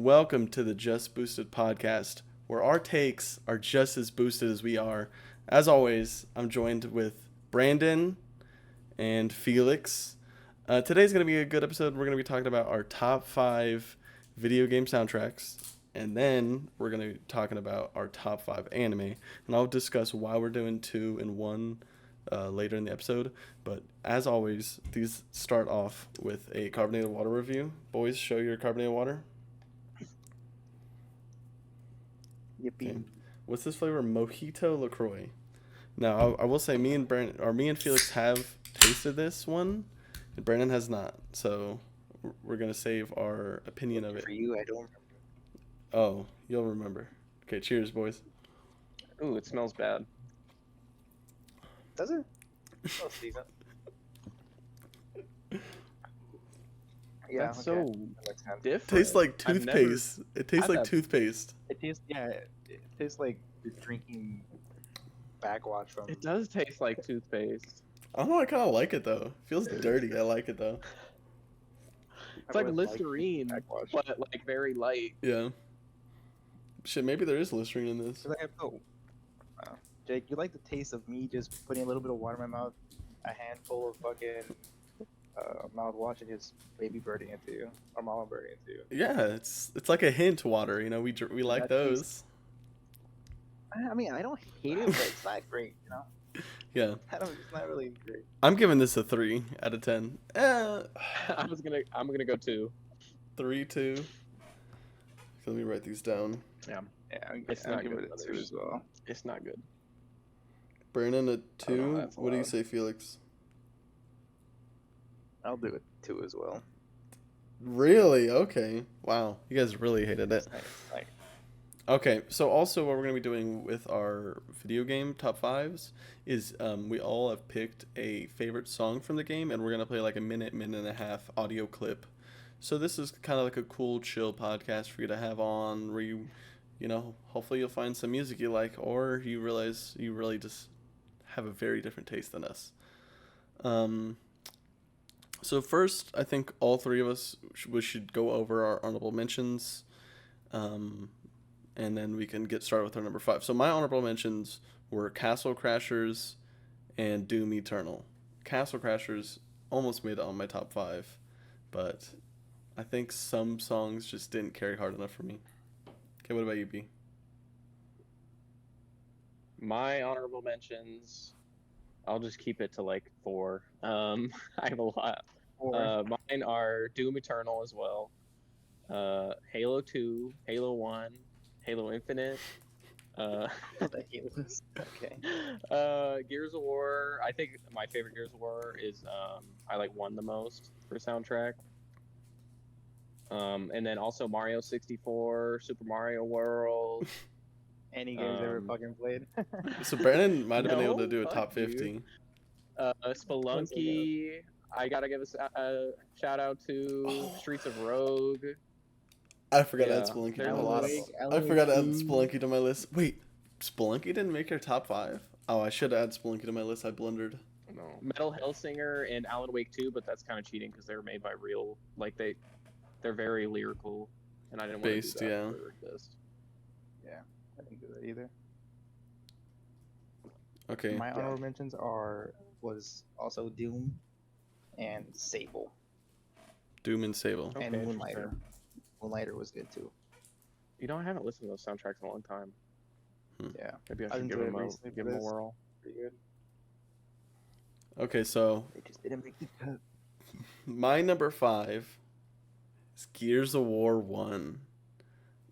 Welcome to the Just Boosted podcast, where our takes are just as boosted as we are. As always, I'm joined with Brandon and Felix. Today's going to be a good episode. We're going to be talking about our top 5 video game soundtracks, and then we're going to be talking about our top 5 anime. And I'll discuss why we're doing 2 and 1 later in the episode. But as always, these start off with a carbonated water review. Boys, show your carbonated water. Yippee. Okay. What's this flavor? Mojito lacroi. Now, I will say, me and Felix have tasted this one, and Brandon has not. So we're gonna save our opinion of it. For you, I don't remember. Oh, you'll remember. Okay, cheers, boys. Ooh, it smells bad. Does it? Oh, decent. Yeah, That's so that makes sense. different. Tastes like I've never- toothpaste. It tastes I've like had- toothpaste. It tastes like you're drinking backwash from. It does taste like toothpaste. I don't know. I kind of like it though. It feels dirty. I like it though. It's like Listerine, backwash. but like very light. Yeah. Shit, maybe there is Listerine in this. Wow. Jake, you like the taste of me just putting a little bit of water in my mouth, a handful of fucking mouthwash, and just baby birding into you, or mama birding into you. Yeah, it's like a hint water. You know, we like That those. I mean, I don't hate it, but it's not great, you know? Yeah. It's not really great. I'm giving this a 3 out of 10. I'm gonna go 2. 3, 2. Let me write these down. Yeah, It's I'm not giving good, it a 2 brothers. as well. It's not good. Brandon, a 2. that's What do you loud. say, Felix? I'll do it 2 as well. Really? Okay. Wow. You guys really hated it. Like, Okay, so also what we're going to be doing with our video game top 5s is we all have picked a favorite song from the game, and we're going to play like a minute and a half audio clip. So this is kind of like a cool, chill podcast for you to have on where you know, hopefully you'll find some music you like, or you realize you really just have a very different taste than us. So first, I think all 3 of us we should go over our honorable mentions. And then we can get started with our number 5. So my honorable mentions were Castle Crashers and Doom Eternal. Castle Crashers almost made it on my top 5, but I think some songs just didn't carry hard enough for me. Okay, what about you, B? My honorable mentions, I'll just keep it to like 4. I have a lot. Mine are Doom Eternal as well. Halo 2, Halo 1, Halo Infinite. the Halos. Okay. Gears of War. I think my favorite Gears of War is I like 1 the most for soundtrack. And then also Mario 64, Super Mario World. Any games ever fucking played? So Brandon might have been able to No, do a fuck top you. 50. Spelunky. I gotta give a shout out to Streets of Rogue. I forgot to add Yeah, Spelunky to there's my a lot list. of- I forgot to add Spelunky to my list. Wait, Spelunky didn't make your top 5? Oh, I should add Spelunky to my list. I blundered. No. Metal Hellsinger and Alan Wake 2, but that's kind of cheating because they were made by real, like they're very lyrical, and I didn't want Based, to do that yeah. for this. Yeah, I didn't do that either. Okay. My honorable mentions was also Doom and Sable. Doom and Sable. Okay, And for Moonlighter. sure. Moonlighter was good too. You know, I haven't listened to those soundtracks in a long time. Yeah, Maybe I I should give enjoyed them recently give for 'em a this. whirl. pretty good. Okay, so They just didn't make the cut. my number 5 is Gears of War 1.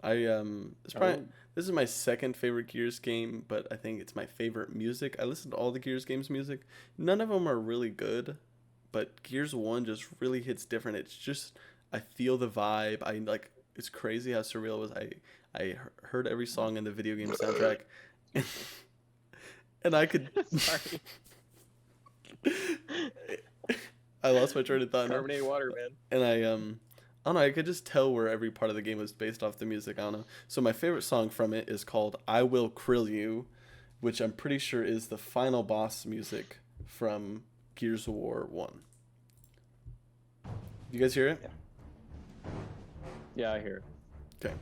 It's probably this is my second favorite Gears game, but I think it's my favorite music. I listened to all the Gears games music. None of them are really good, but Gears 1 just really hits different. It's just I feel the vibe. I like it's crazy how surreal it was. I heard every song in the video game soundtrack and I could Sorry. I lost my train of thought now. Carbonated water, man. And I don't know, I could just tell where every part of the game was based off the music. I don't know. So my favorite song from it is called I Will Krill You, which I'm pretty sure is the final boss music from Gears of War 1. You guys hear it? Yeah, I hear it. Okay.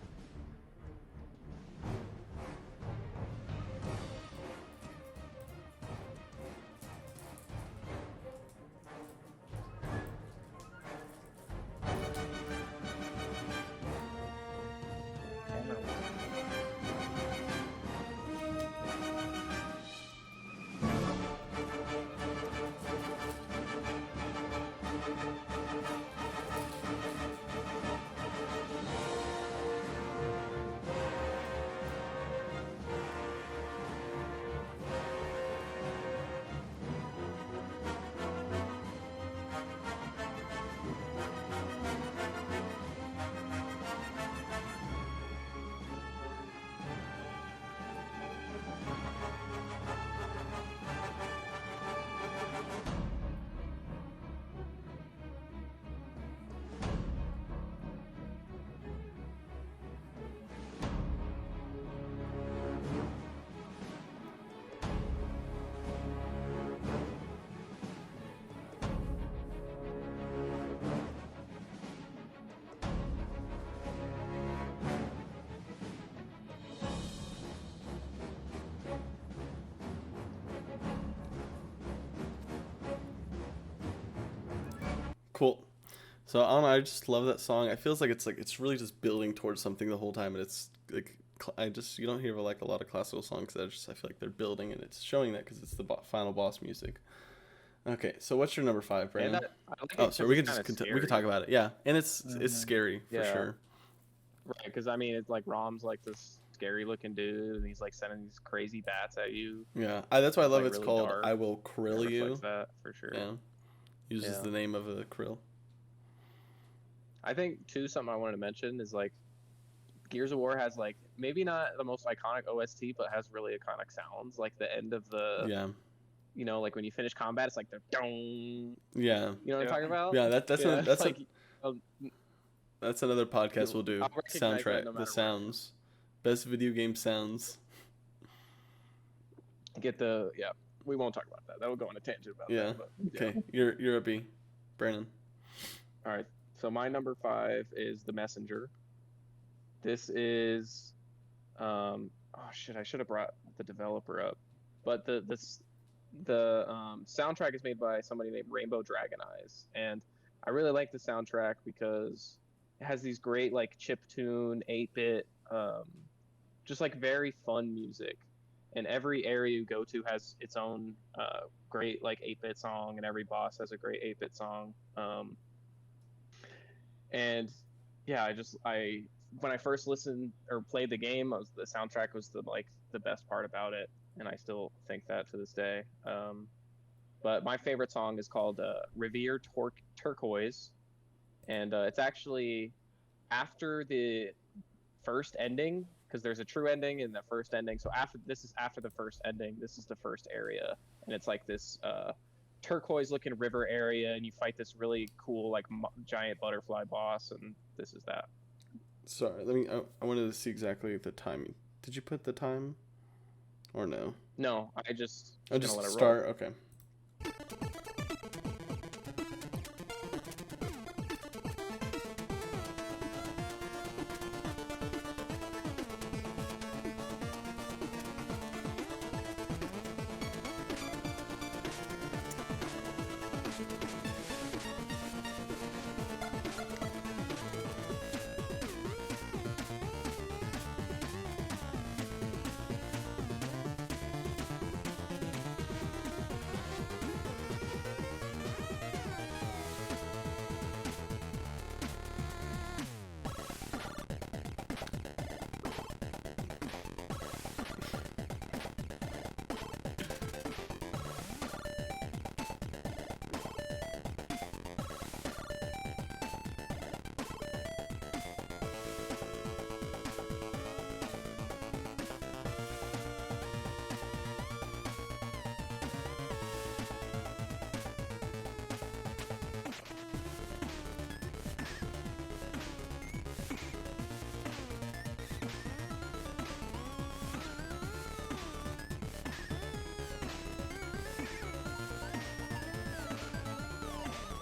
Cool. So I don't know, I just love that song. It feels like it's really just building towards something the whole time, and it's like you don't hear like a lot of classical songs that I feel like they're building, and it's showing that because it's the final boss music. Okay, so what's your number 5, Brandon? Oh, sorry, we can just we can talk about it. Yeah, and it's scary for sure. Right, because I mean, it's like Rom's like this scary looking dude, and he's like sending these crazy bats at you. Yeah, that's why I love like, it's really called dark. "I Will Krill You." That for sure. Yeah, uses the name of a krill. I think too, something I wanted to mention is like Gears of War has like maybe not the most iconic OST, but has really iconic sounds. Like the end of the you know, like when you finish combat, it's like the dong. Yeah. You know what I'm talking about? Yeah, that's like that's another podcast we'll do. Soundtrack, the sounds, best video game sounds. We won't talk about that. That will go on a tangent about that. But, okay, you're a B, Brandon. All right. So my number 5 is The Messenger. This is, oh shit, I should have brought the developer up, but the soundtrack is made by somebody named Rainbow Dragon Eyes, and I really like the soundtrack because it has these great like chiptune 8-bit, just like very fun music, and every area you go to has its own great like 8-bit song, and every boss has a great 8-bit song. And yeah, when I first listened or played the game, the soundtrack was the best part about it, and I still think that to this day. But my favorite song is called Revere Turquoise, and it's actually after the first ending, because there's a true ending and the first ending. So this is after the first ending. This is the first area, and it's like this turquoise-looking river area, and you fight this really cool like giant butterfly boss, and this is that. Sorry, I wanted to see exactly the timing. Did you put the time, or no? No, I just. I'll just let it start. Roll. Okay.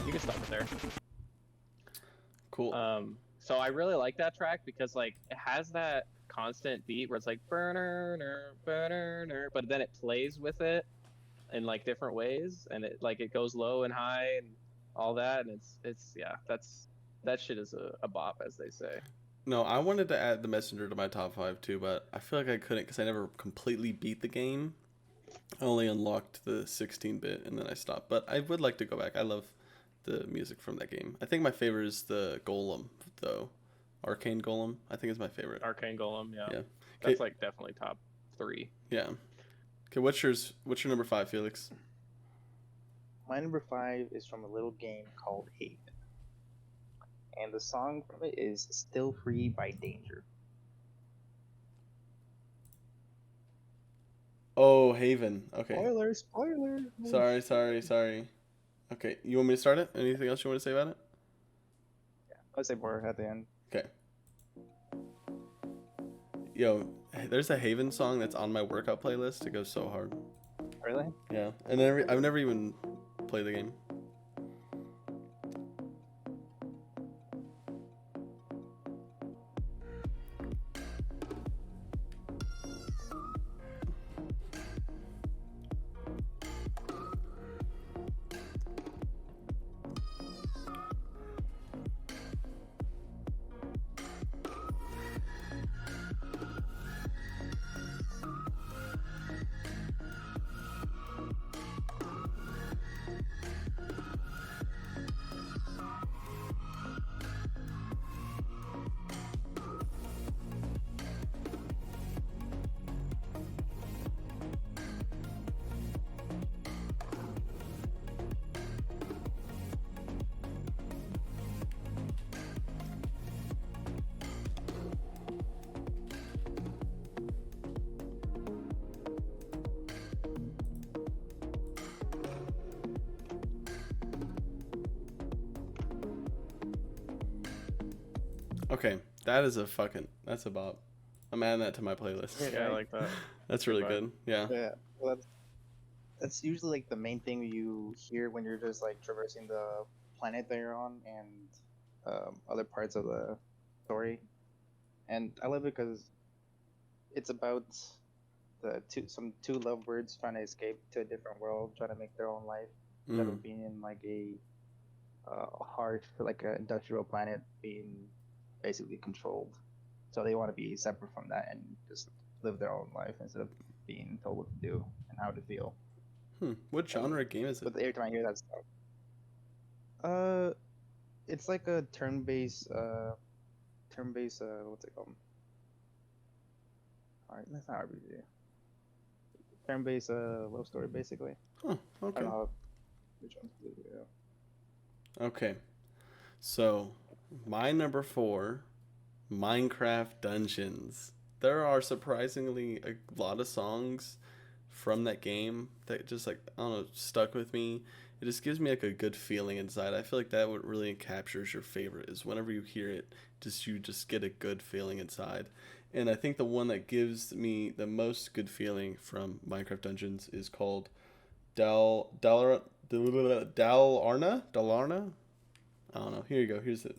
You can stop it there. Cool. So I really like that track because like it has that constant beat where it's like burner, burner, but then it plays with it in like different ways, and it goes low and high and all that, and it's yeah, that shit is a bop, as they say. No, I wanted to add The Messenger to my top 5 too, but I feel like I couldn't because I never completely beat the game. I only unlocked the 16-bit and then I stopped. But I would like to go back. I love the music from that game. I think my favorite is the Golem, though. Arcane Golem, I think is my favorite. Arcane Golem, yeah. Yeah. That's like definitely top 3. Yeah. Okay, what's yours? What's your number 5, Felix? My number 5 is from a little game called Haven. And the song from it is Still Free by Danger. Oh, Haven. Okay. Spoiler. Sorry. Okay, you want me to start it? Anything else you want to say about it? Yeah, I'll say more at the end. Okay. Yo, there's a Haven song that's on my workout playlist. It goes so hard. Really? Yeah, and I've never even played the game. Okay, that's a bop. I'm adding that to my playlist. Yeah, I like that. That's really good. Yeah. Yeah. Well, that's usually like the main thing you hear when you're just like traversing the planet that you're on and other parts of the story. And I love it because it's about some two lovebirds trying to escape to a different world, trying to make their own life instead of being in like a harsh, like an industrial planet being basically controlled. So they want to be separate from that and just live their own life instead of being told what to do and how to feel. What genre game is it? But every time I hear that stuff, it's like a turn-based, what's it called? Alright, that's not RPG. Turn-based, love story, basically. Oh, I okay. don't know which one's the video. Okay. So, my number 4, Minecraft Dungeons. There are surprisingly a lot of songs from that game that just like, I don't know, stuck with me. It just gives me like a good feeling inside. I feel like that what really captures your favorite is whenever you hear it, you just get a good feeling inside. And I think the one that gives me the most good feeling from Minecraft Dungeons is called Dalarna? I don't know. Here you go. Here's it.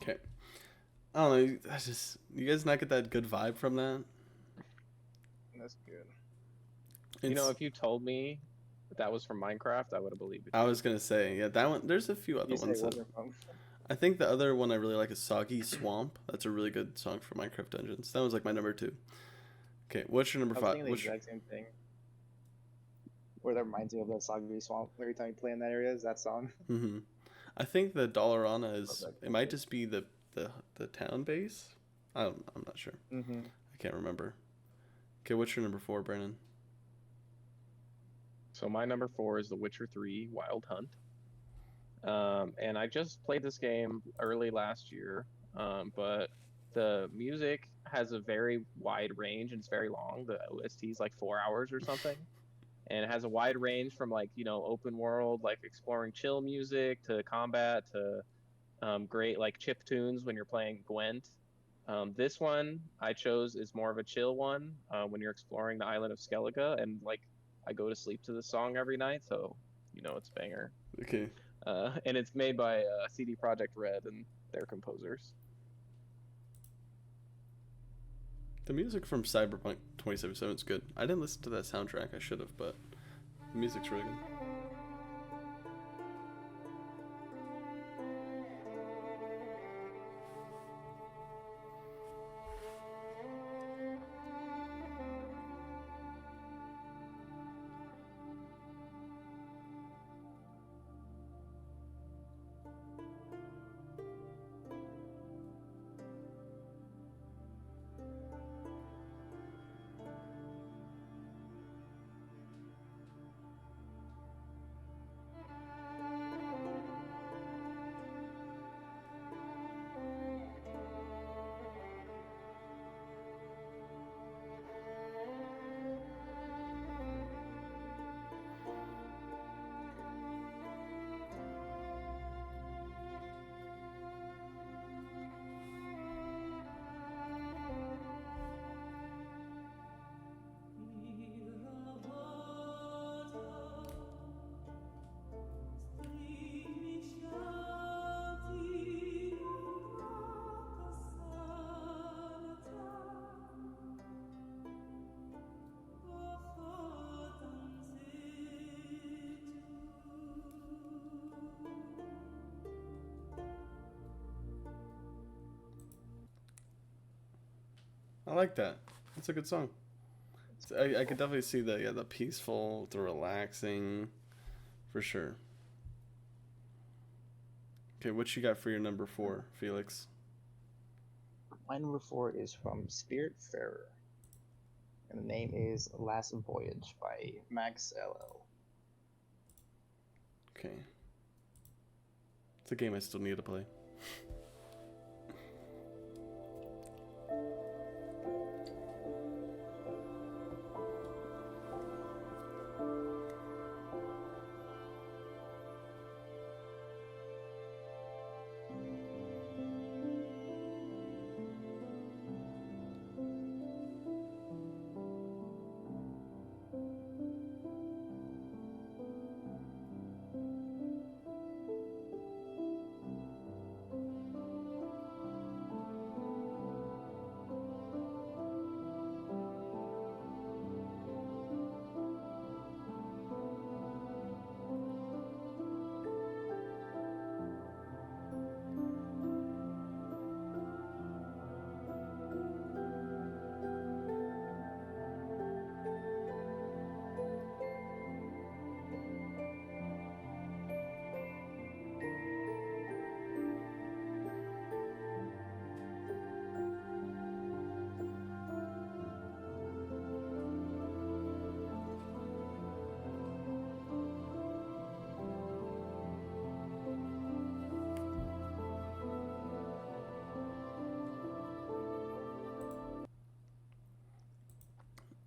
Okay. I don't know. You guys not get that good vibe from that? That's good. You know, if you told me that was from Minecraft, I would have believed it. I was gonna say, yeah, that one. There's a few other You say ones. wasn't from. I think the other one I really like is Soggy Swamp. That's a really good song for Minecraft Dungeons. That was like my number 2. Okay, what's your number I was 5? thinking the exact same thing. Where that reminds me of that Soggy Swamp. Every time you play in that area, is that song. Mm-hmm. I think the Dollarana Love is. that It might character. just be the town base. I'm not sure. Mm-hmm. I can't remember. Okay, what's your number 4, Brandon? So my number 4 is The Witcher 3 Wild Hunt. And I just played this game early last year, but the music has a very wide range and it's very long. The OST is like 4 hours or something, and it has a wide range from like open world like exploring chill music to combat to great like chip tunes when you're playing Gwent. This one I chose is more of a chill one when you're exploring the island of Skellige, and like I go to sleep to this song every night, so it's a banger. Okay. And it's made by CD Projekt Red and their composers. The music from Cyberpunk 2077 is good. I didn't listen to that soundtrack. I should have, but the music's really good. I like that. It's a good song. I could definitely see the peaceful, the relaxing, for sure. Okay, what you got for your number 4, Felix? My number 4 is from Spiritfarer, and the name is Last Voyage by Max LL. Okay. It's a game I still need to play.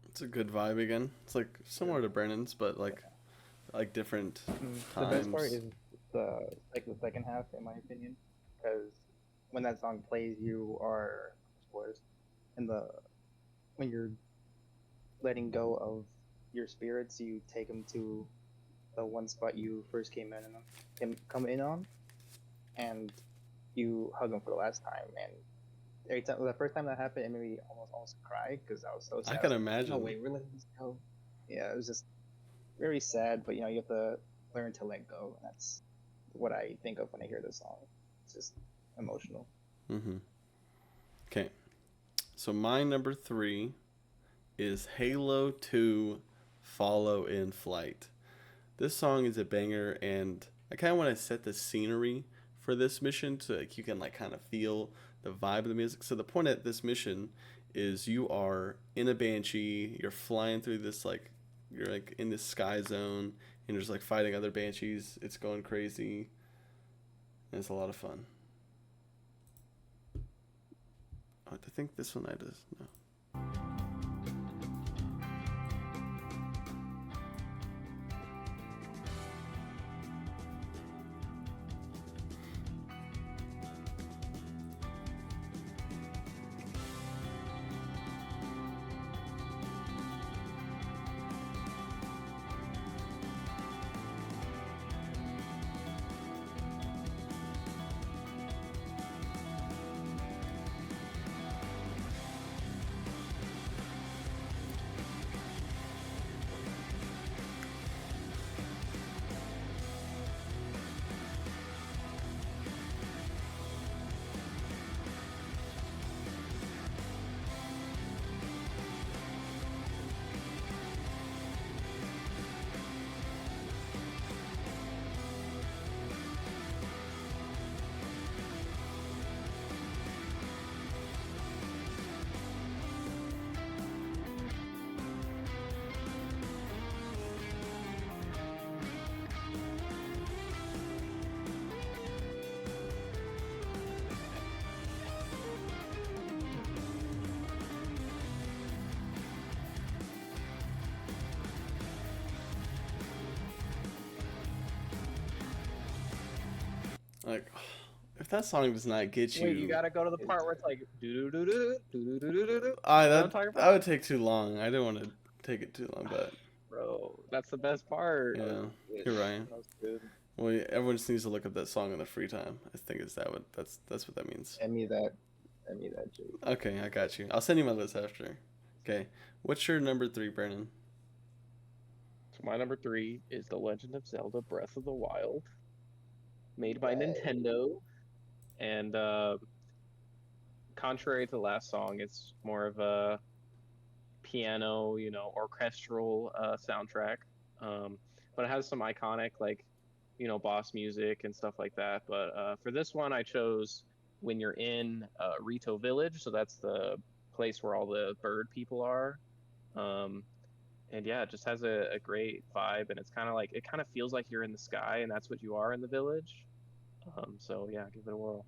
It's a good vibe again. It's like similar to Brennan's, but like different The best part times. is the second half, in my opinion, because when that song plays, you are spoilers in the when you're letting go of your spirits, you take them to the one spot you first come in on, and you hug them for the last time. And every time, the first time that happened, it made me almost cry because I was so sad. I was can like, imagine. no way, we're letting this go. Yeah, it was just very sad, but you have to learn to let go. And that's what I think of when I hear this song. It's just emotional. Mm-hmm. Okay. So my number 3 is Halo 2 Follow in Flight. This song is a banger, and I kind of want to set the scenery for this mission so like you can like kind of feel the vibe of the music. So the point of this mission is you are in a Banshee, you're flying through this like you're like in this sky zone, and you're just like fighting other Banshees. It's going crazy. And it's a lot of fun. Oh, I think this one I just no. Like, if that song does not get you, Wait, you gotta go to the part where it's like do do do do do do do do. that would take too long. I didn't want to take it too long, but Bro, that's the best part. yeah, you're right. That was good. Well, everyone just needs to look up that song in their free time. I think that's what that means. Send me that, Jake. Okay, I got you. I'll send you my list after. Okay, what's your number 3, Brandon? So my number 3 is The Legend of Zelda: Breath of the Wild, made by Nintendo, and contrary to the last song, it's more of a piano, orchestral soundtrack. But it has some iconic boss music and stuff like that. But for this one, I chose when you're in Rito Village, so that's the place where all the bird people are. And yeah, it just has a great vibe, and it's kind of like it kind of feels like you're in the sky, and that's what you are in the village. So yeah, give it a whirl.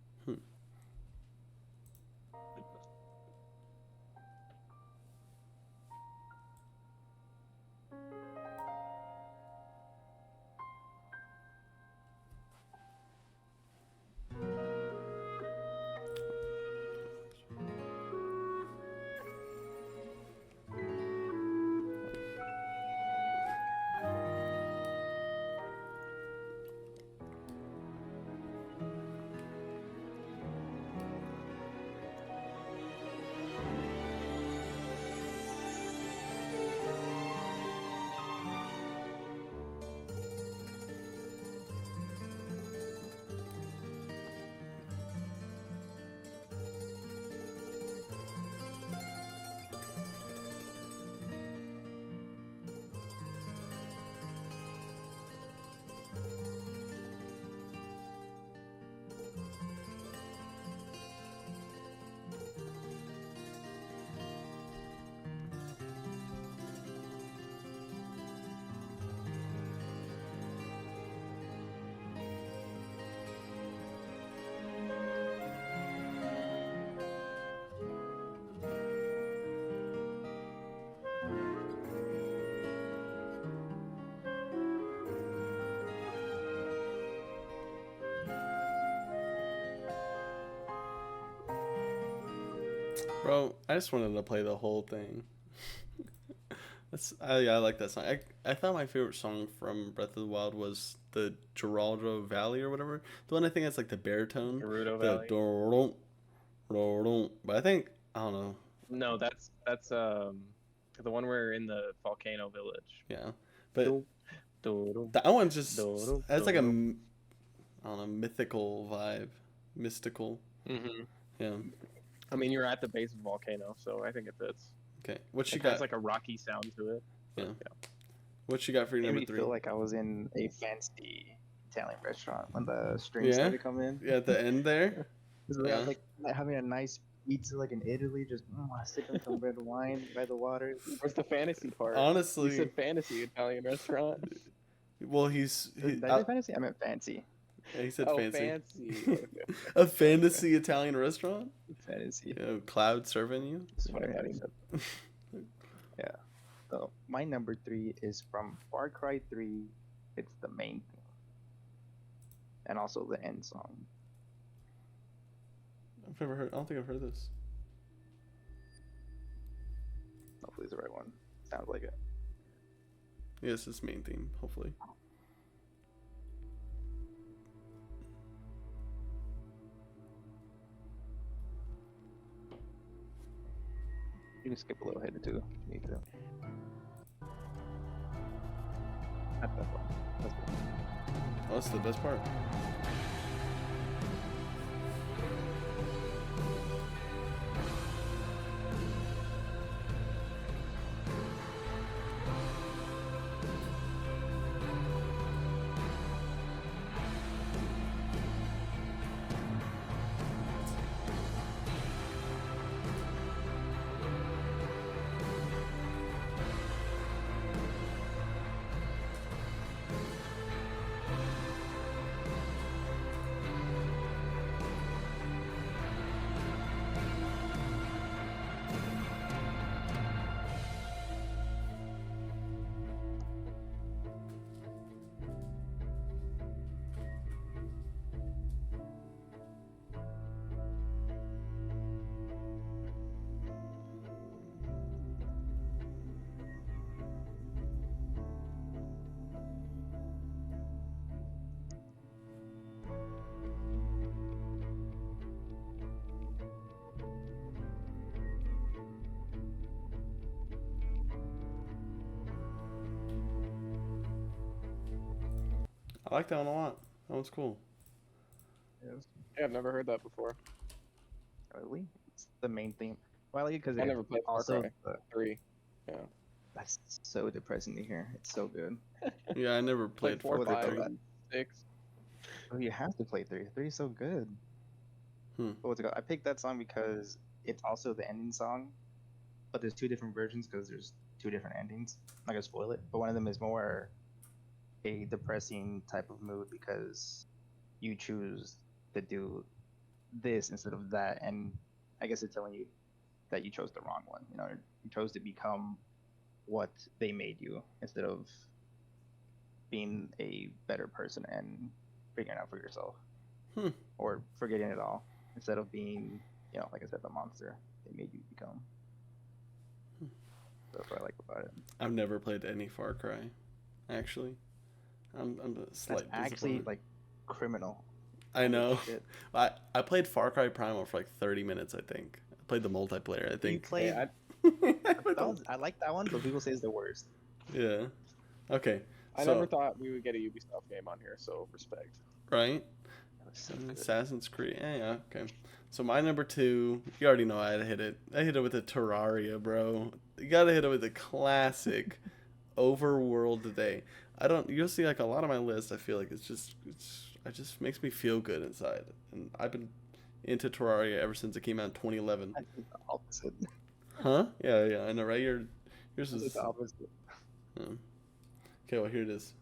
Bro, I just wanted to play the whole thing. I like that song. I thought my favorite song from Breath of the Wild was the Geraldo Valley or whatever. The one I think that's like the baritone. Gerudo The Valley. But I think I don't know. No, that's the one where in the volcano village. Yeah, but Do-do. that one just Do-do, has like a do-do. I don't know mythical vibe. mystical. Mm-hmm. Yeah. I mean, you're at the base of a volcano, so I think it fits. Okay. What you It got? has like a rocky sound to it. Yeah. Yeah. What you got for your Made number me 3? feel like I was in a fancy Italian restaurant when the strings Yeah. started coming in. Yeah, at the end there. It's Yeah. like having a nice pizza like in Italy, just sipping some red wine by the water. Where's the fantasy part? Honestly. You said fantasy Italian restaurant. Well, he's Did I say fantasy? I meant fancy. yeah, he said Oh, fancy. fancy. Okay. A fantasy Italian restaurant? Fantasy. Yeah, cloud serving you? That's what I thought he said. Yeah. So my number 3 is from Far Cry 3. It's the main theme, and also the end song. I've never heard. I don't think I've heard this. Hopefully, it's the right one. Sounds like it. Yes, it's main theme. Hopefully. You can skip a little ahead or two if you need to. Not that one. That's the one. Oh, that's the best part. I like that one a lot. That one's cool. Yeah, I've never heard that before. Really? It's the main theme. Well, because I never played Far also Cry 3. Yeah. that's so depressing to hear. It's so good. Yeah, I never played Played 4, Far Cry 5, 3. and 6. Oh, you have to play 3. 3 is so good. Hmm. But what's it called? I picked that song because it's also the ending song, but there's 2 different versions because there's 2 different endings. I'm not gonna spoil it, but one of them is more a depressing type of mood because you choose to do this instead of that, and I guess it's telling you that you chose the wrong one. You know, you chose to become what they made you instead of being a better person and figuring out for yourself, or forgetting it all instead of being, you know, like I said, the monster they made you become. So that's what I like about it. I've never played any Far Cry, actually. I'm a slight That's actually disappointment. like criminal. I know. Shit. I played Far Cry Primal for like 30 minutes, I think. I played the multiplayer, I You think. played. Yeah, I like that one, but people say it's the worst. Yeah. Okay. I so, never thought we would get a Ubisoft game on here, so respect. Right? That was so good. Assassin's Creed. Yeah, okay. So my number 2, you already know I hit it. I hit it with a Terraria, bro. You gotta hit it with a classic Overworld today. You'll see like a lot of my list, I feel like it just makes me feel good inside. And I've been into Terraria ever since it came out in 2011. I did the opposite. Huh? Yeah, I know, right? Yours I did is... the opposite. Okay, well, here it is.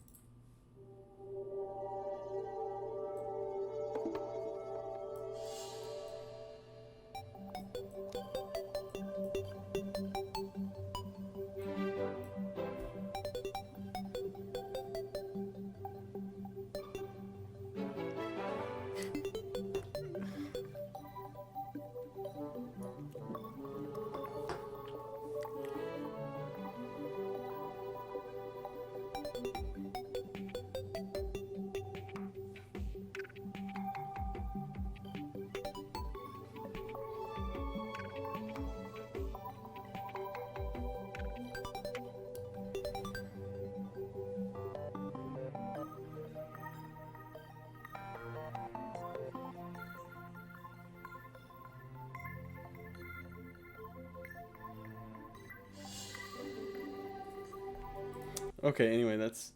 Okay, anyway, it's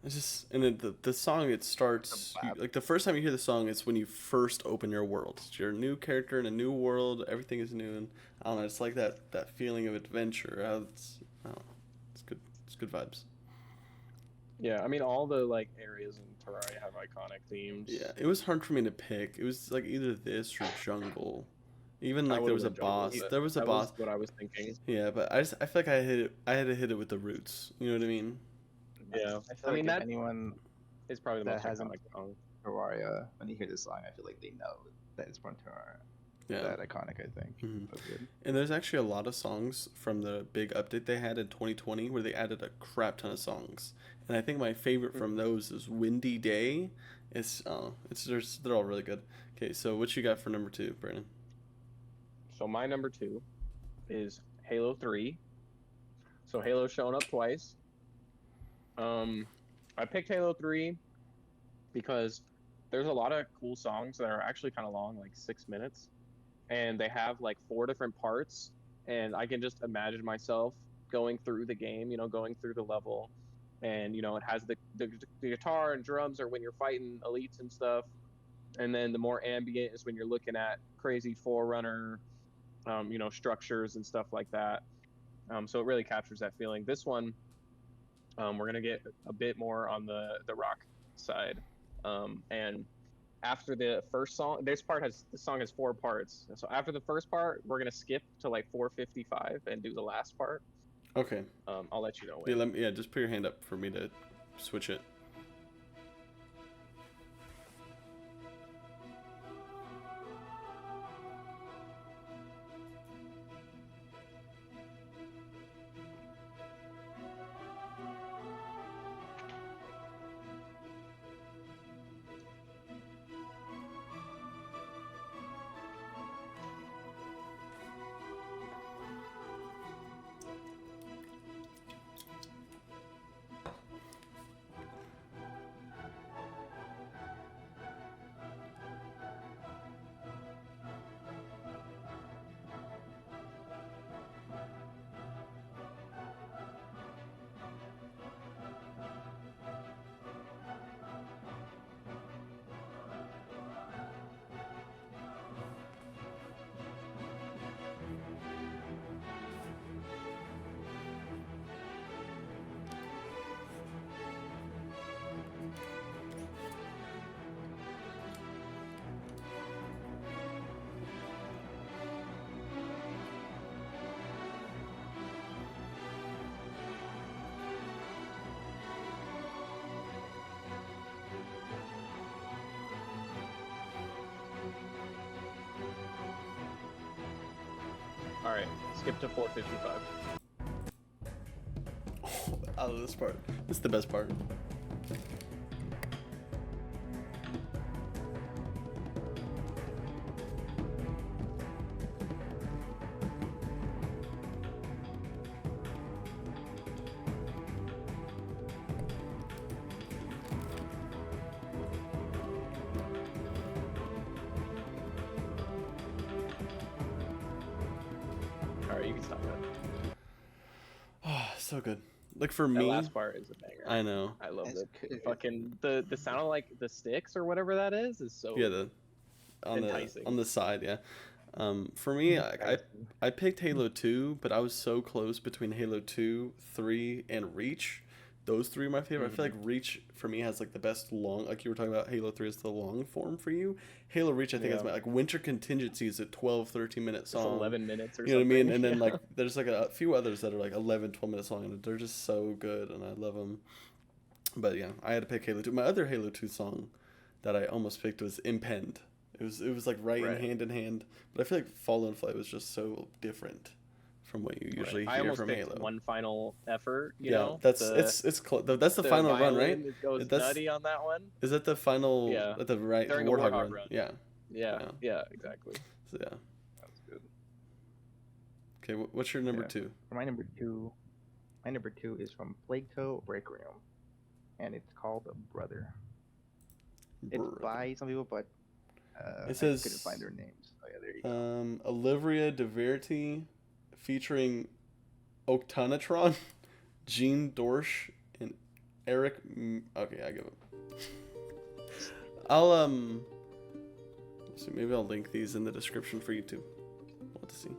just, and then the song, it starts, like the first time you hear the song, it's when you first open your world. It's your new character in a new world, everything is new, and I don't know, it's like that feeling of adventure. I don't know, it's good vibes. Yeah, I mean all the like areas in Terraria have iconic themes. Yeah, it was hard for me to pick. It was like either this or jungle. Even I like would there have was a went jungle, boss. but There was a that was boss. what I was thinking. Yeah, but I feel like I had to hit it with the roots. You know what I mean? Yeah, I I feel mean like if that anyone is probably the that most hasn't iconic song. Terraria, when you hear this song, I feel like they know that it's from Terraria. Yeah. That iconic, I think. Hmm. So good. And there's actually a lot of songs from the big update they had in 2020 where they added a crap ton of songs. And I think my favorite from those is Windy Day. They're all really good. Okay, so what you got for number 2, Brandon? So my number 2 is Halo 3. So Halo's shown up twice. I picked Halo 3 because there's a lot of cool songs that are actually kind of long, like 6 minutes, and they have like 4 different parts, and I can just imagine myself going through the game, going through the level, and it has the guitar and drums are when you're fighting elites and stuff, and then the more ambient is when you're looking at crazy forerunner, structures and stuff like that. So it really captures that feeling. This one, we're gonna get a bit more on the rock side, and after the first song, this song has 4 parts. So after the first part, we're gonna skip to like 4:55 and do the last part. Okay. I'll let you know Yeah, when. just put your hand up for me to switch it. All right, skip to 4:55. Oh, I love this part. This is the best part. All right, you can stop that. Oh, so good. Like for That me, last part is a banger. I know. I love It's it. good. Fucking the sound of like the sticks or whatever that is so Yeah, enticing. on the side, yeah. For me, Enticing. I picked Halo 2, but I was so close between Halo 2, 3, and Reach. Those three are my favorite. I feel like Reach for me has like the best long, like you were talking about, Halo 3 is the long form for you. Halo Reach, I think, is Yeah. my like Winter Contingency is a 12, 13-minute It's song. 11 minutes or You know what I something. mean? And then Yeah. like there's like a few others that are like 11, 12 minutes long, and they're just so good, and I love them. But yeah, I had to pick Halo 2. My other Halo 2 song that I almost picked was Impend. It was like right, Right. in hand, but I feel like Fall and Flight was just so different from what you usually I hear almost from picked Halo. One Final Effort, Yeah, that's that's the the final run, violin right? that goes That's nutty on that one. is that the final Yeah. at the right During the Warthog Warthog run? run. Yeah, Yeah, Yeah. yeah, exactly. so yeah. That's good. Okay, what's your number Yeah. 2? For my number two is from Plague Toe Break Room, and it's called Brother. It's by some people, but It I says, couldn't find their names. Oh yeah, there you go. Olivia de Verity featuring Octanatron, Jean Dorsch, Eric. Okay, I give up. I'll so maybe I'll link these in the description for you too. Want to see?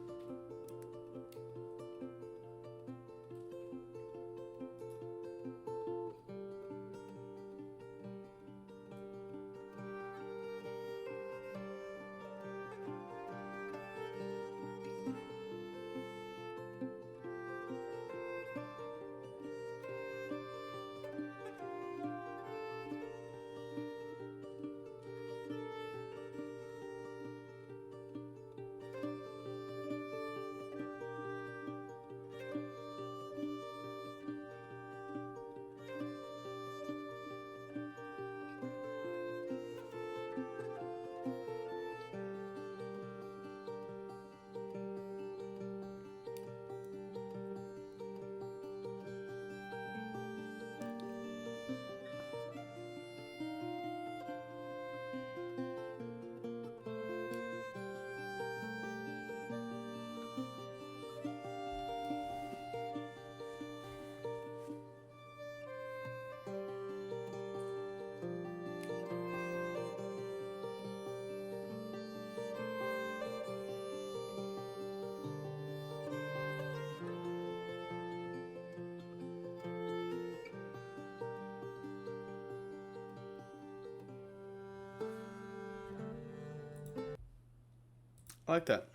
I like that.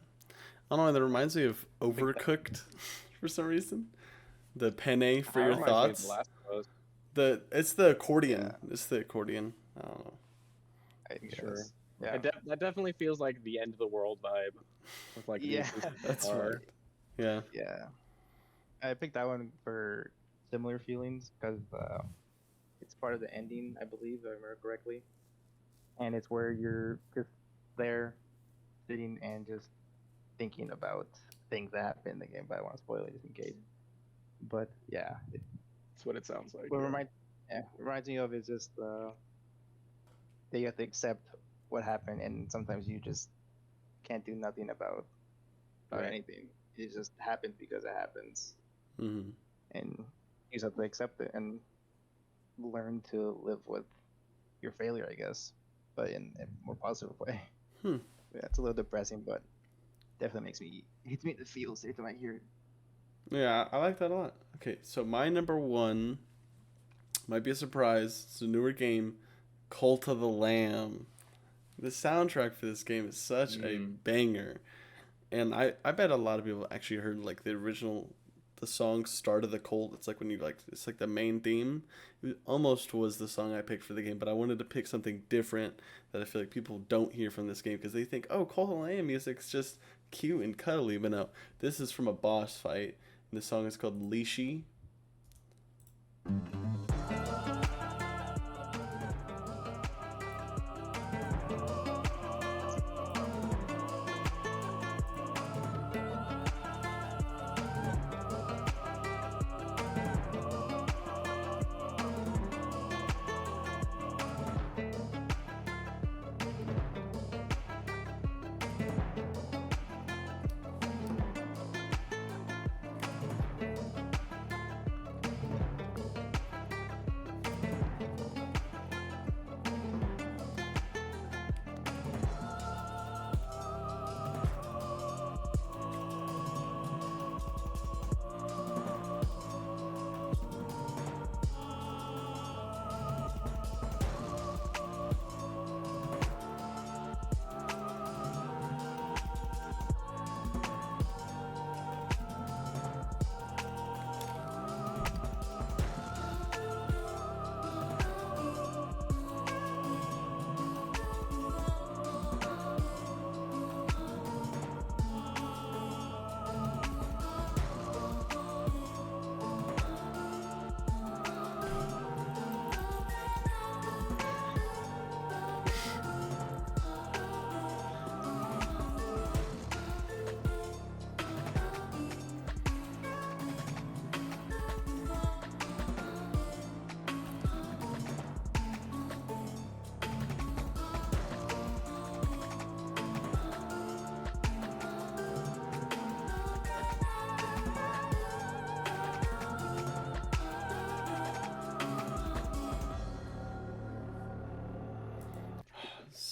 I don't know. That reminds me of Overcooked for some reason. The penne for That your reminds me of thoughts. The Last of Us. It's the accordion. Yeah. It's the accordion. I don't know. I guess. Sure. Yeah. That definitely feels like the end of the world vibe. With like the Yeah. acoustic That's guitar. right. Yeah. Yeah. I picked that one for similar feelings because it's part of the ending, I believe, if I remember correctly. And it's where you're just there, sitting and just thinking about things that happen in the game, but I want to spoil it just in case. But yeah, That's what it sounds like. what reminds me of is just that you have to accept what happened, and sometimes you just can't do nothing about Right. anything. It just happens because it happens, Mm-hmm. and you just have to accept it and learn to live with your failure, I guess, but in a more positive way. Hmm. Yeah, it's a little depressing, but definitely hits me in the feels every time I hear it. Yeah, I like that a lot. Okay, so my number one might be a surprise. It's a newer game, Cult of the Lamb. The soundtrack for this game is such a banger. And I bet a lot of people actually heard like the song Start of the Cult. It's like when you it's like the main theme. It almost was the song I picked for the game, but I wanted to pick something different that I feel like people don't hear from this game because they think, oh, Cult of the Lamb music's just cute and cuddly. But no, this is from a boss fight. And the song is called Leashy.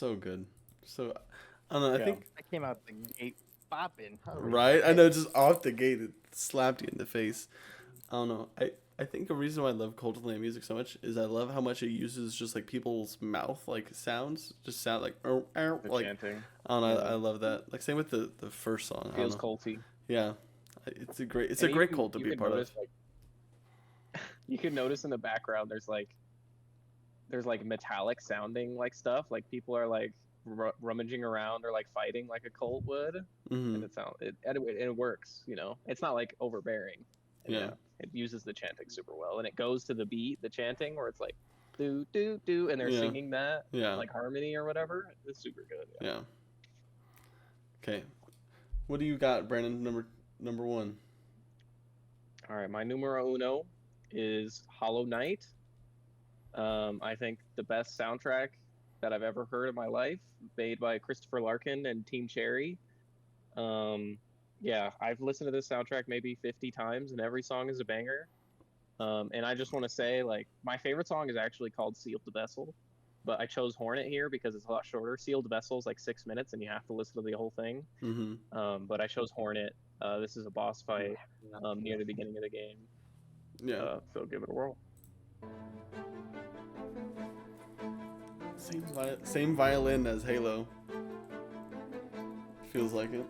So good. So I don't know. I Yeah. think I came out the gate bopping. right. I know, just off the gate, it slapped you in the face. I don't know. I think the reason why I love Coldplay music so much is I love how much it uses just like people's mouth like sounds, just sound like The like chanting. I don't know. Yeah. I love that. Like same with the first song. I don't Feels know. culty. Yeah, it's a And great cult to you be a can part of. notice like you can notice in the background there's like metallic sounding like stuff, like people are like rummaging around or like fighting like a cult would, Hmm. and it works. You know, it's not like overbearing, and Yeah. yeah, it uses the chanting super well, and it goes to the beat, the chanting, where it's like do do do, and they're Yeah. singing that Yeah. like harmony or whatever. It's super good. Yeah. Yeah. Okay. What do you got, Brandon? Number one. All right, my numero uno is Hollow Knight. I think the best soundtrack that I've ever heard in my life, made by Christopher Larkin and Team Cherry. Um, yeah, I've listened to this soundtrack maybe 50 times, and every song is a banger. And I just want to say, like, my favorite song is actually called Sealed Vessel, but I chose Hornet here because it's a lot shorter. Sealed Vessel is like 6 minutes, and you have to listen to the whole thing. Mm-hmm. But I chose Hornet. This is a boss fight near the beginning of the game. Yeah. So give it a whirl. Same violin as Halo. Feels like it.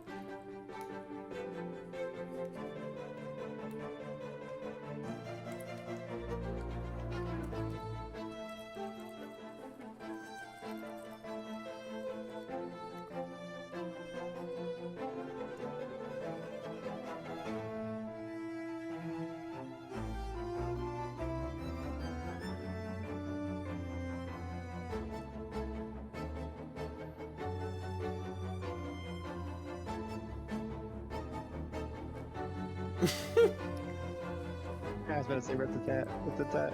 I was about to say rat-a-tat, rat-a-tat.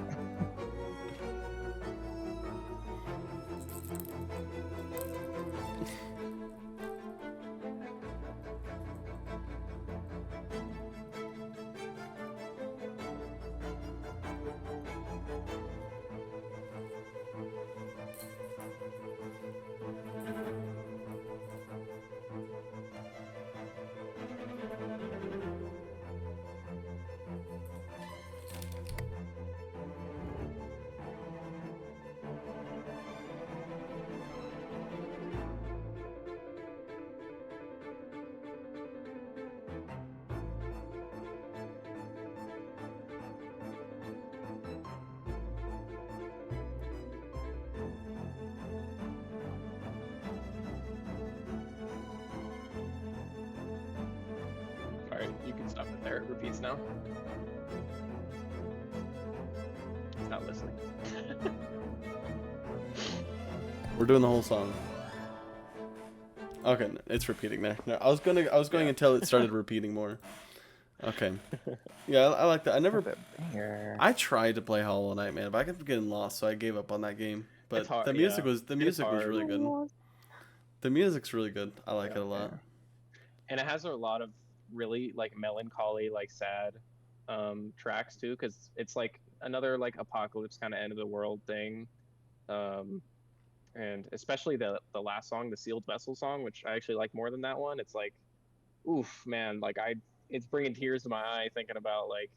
All right, you can stop it there. It repeats now. It's not listening. We're doing the whole song. Okay, it's repeating there. No, I was going until it started repeating more. Okay. Yeah, I like that. I tried to play Hollow Knight, man, but I kept getting lost, so I gave up on that game. But It's hard, the music yeah. was really good. The music's really good. I like it a lot. And it has a lot of really like melancholy, like sad tracks too, because it's like another like apocalypse kind of end of the world thing. And especially the last song, the Sealed Vessel song, which I actually like more than that one. It's like, oof, man, like it's bringing tears to my eye thinking about like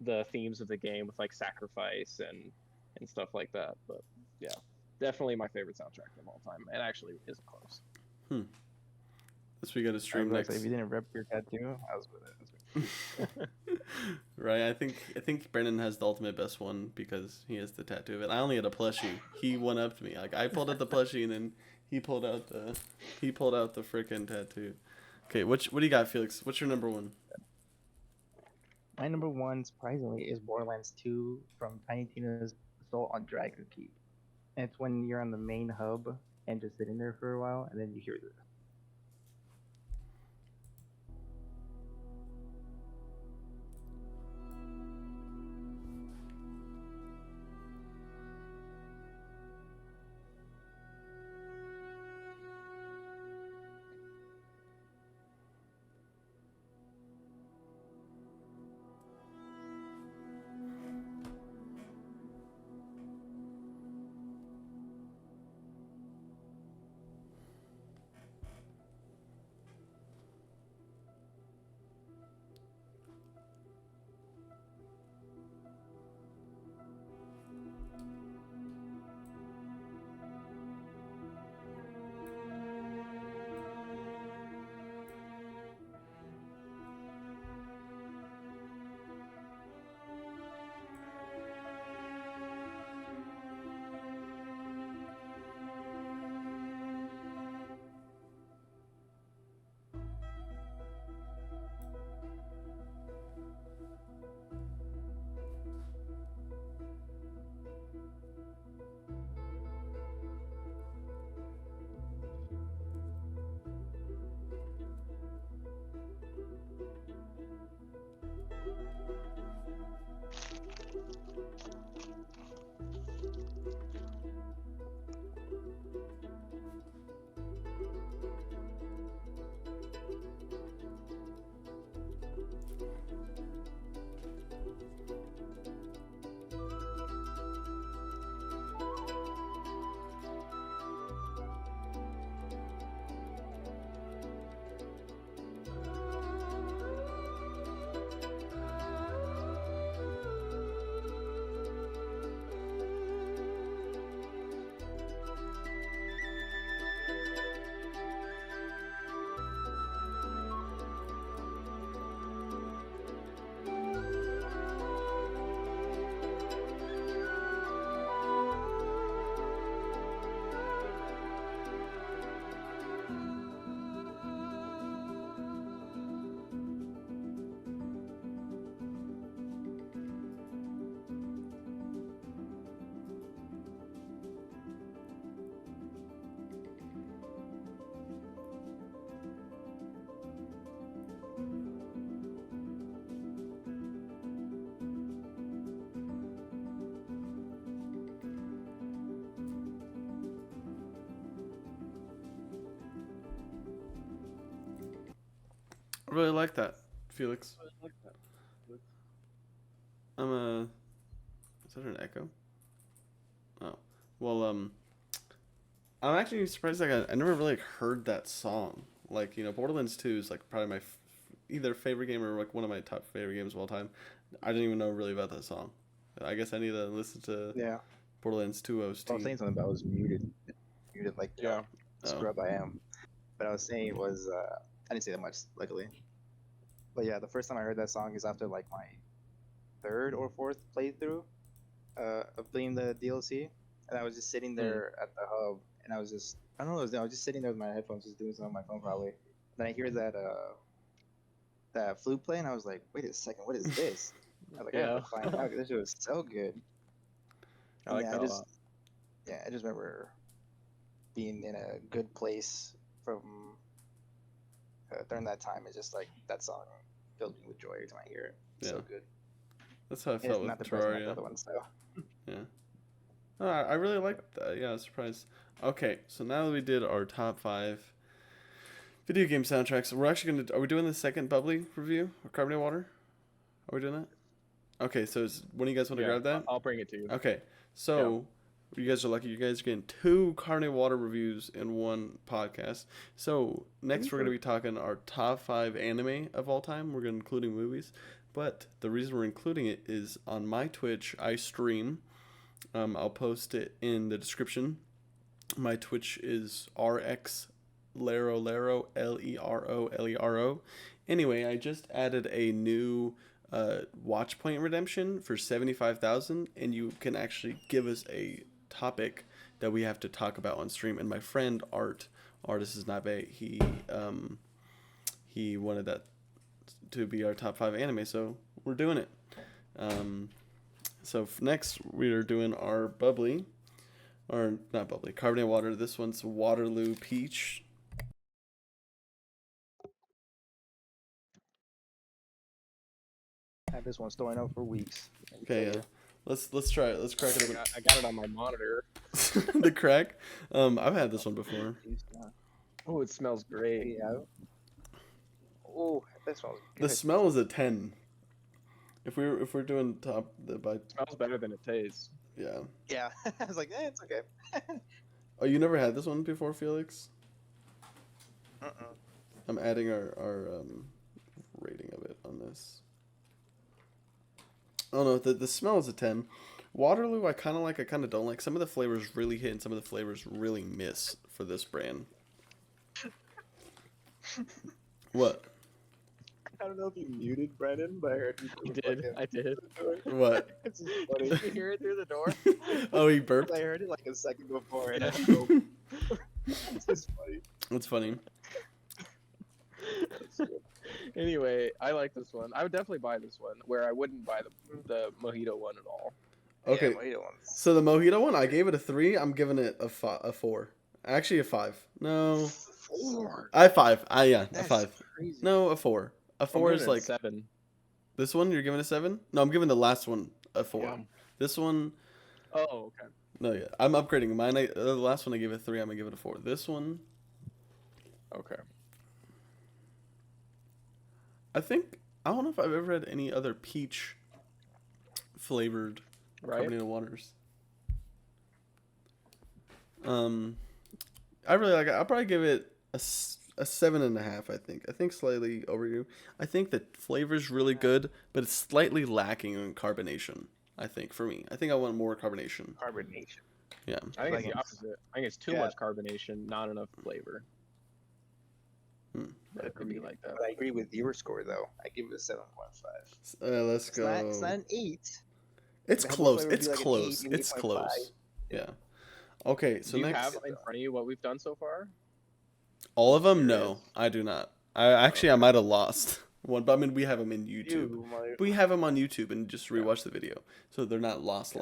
the themes of the game with like sacrifice and stuff like that. But yeah, definitely my favorite soundtrack of all time. It actually isn't close. This we got to I was stream about to next. say, if you didn't rep your tattoo, I was with it. Right, I think Brennan has the ultimate best one because he has the tattoo of it. I only had a plushie. He one upped me. Like I pulled out the plushie and then he pulled out the freaking tattoo. Okay, what do you got, Felix? What's your number one? My number one, surprisingly, is Borderlands 2 from Tiny Tina's Assault on Dragon Keep. And it's when you're on the main hub and just sitting there for a while, and then you hear this. really like that, Felix. Is that an echo? Oh, well, I'm actually surprised. Like, I never really heard that song. Like, Borderlands 2 is like probably my either favorite game or like one of my top favorite games of all time. I didn't even know really about that song. I guess I need to listen to Yeah. Borderlands 2 I was OST. saying something about was muted like scrub I am. But I was saying was I didn't say that much, luckily. But yeah, the first time I heard that song is after like my third or fourth playthrough of playing the DLC, and I was just sitting there at the hub, and I was just I don't know, I was just sitting there with my headphones, just doing something on my phone probably. Then I hear that flute play, and I was like, wait a second, what is this? I was like, I have to find out. This shit was so good. I like that a lot. Yeah, I just remember being in a good place from during that time. It's just like that song filled me with joy every time I hear it. So good. That's how I felt with Terraria. Other ones, so. Yeah. Oh, I really liked that. Yeah, I was surprised. Okay, so now that we did our top 5 video game soundtracks, we're actually are we doing the second bubbly review of Carbonated Water? Are we doing that? Okay, so when do you guys want to grab that? I'll bring it to you. Okay, so you guys are lucky. You guys are getting 2 Carbonated Water reviews in one podcast. So next we're going to be talking our top 5 anime of all time. We're going to including movies. But the reason we're including it is on my Twitch, I stream. I'll post it in the description. My Twitch is RX Lero Lero. Anyway, I just added a new watch point redemption for 75,000, and you can actually give us a topic that we have to talk about on stream. And my friend Artist is not bad. He wanted that to be our top 5 anime, so we're doing it. So next we are doing our bubbly, or not bubbly, carbonated water. This one's Waterloo Peach. Had this one storing up for weeks. Okay, yeah. Let's try it. Let's crack it open. I got it on my monitor. The crack. I've had this one before. Oh, it smells great. Yeah. Oh, that smells good. The smell is a 10. If we're doing top it smells better than it tastes. Yeah. Yeah. I was like, it's okay. Oh, you never had this one before, Felix? Uh-uh. I'm adding our rating of it on this. Oh no, the smell is a 10. Waterloo I kind of like, I kind of don't like. Some of the flavors really hit and some of the flavors really miss for this brand. What? I don't know if you muted Brennan, but I heard you. I did. What? It's just funny. Did you hear it through the door? Oh, he burped? I heard it like a second before, and I go. It's just funny. That's funny. Anyway, I like this one. I would definitely buy this one, where I wouldn't buy the mojito one at all. Okay, Yeah, so the mojito one, I gave it a 3. I'm giving it a 4. Actually, a 5. No. 4. A 5. That's a 5. crazy. No, a 4. A 4 is like 7. This one you're giving a 7? No, I'm giving the last one a 4. Yeah. This one. Oh, okay. No, yeah, I'm upgrading mine. The last one I gave it a 3. I'm gonna give it a 4. This one. Okay. I don't know if I've ever had any other peach flavored carbonated waters. I really like it. I'll probably give it a 7.5. I think slightly over you. I think the flavor's really good, but it's slightly lacking in carbonation. I think for me, I think I want more carbonation. Yeah. I think it's the opposite. I think it's too much carbonation, not enough flavor. But it could be like that. But I agree with your score though. I give it a 7.5. Let's go. It's not an 8. It's close. It's close. It's close. Yeah. Okay, so do you next. have in front of you what we've done so far? All of them? No, I do not. I might have lost one, but I mean we have them in YouTube. We have them on YouTube and just rewatch the video, so they're not lost.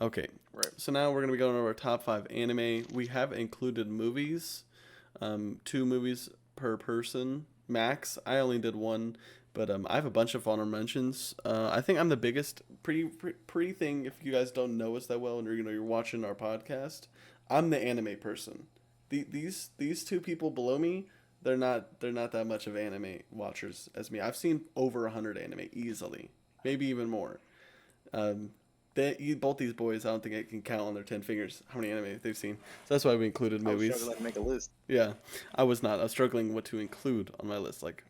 Okay. Right. So now we're gonna be going over our top 5 anime. We have included movies, 2 movies per person max. I only did 1, but I have a bunch of honorable mentions. I think I'm the biggest pre thing. If you guys don't know us that well and you're watching our podcast, I'm the anime person. These 2 people below me, they're not that much of anime watchers as me. I've seen over 100 anime easily, maybe even more. Um, both these boys, I don't think I can count on their 10 fingers how many anime they've seen. So that's why we included I was movies. struggling to make a list. Yeah, I was not. I was struggling what to include on my list. Like,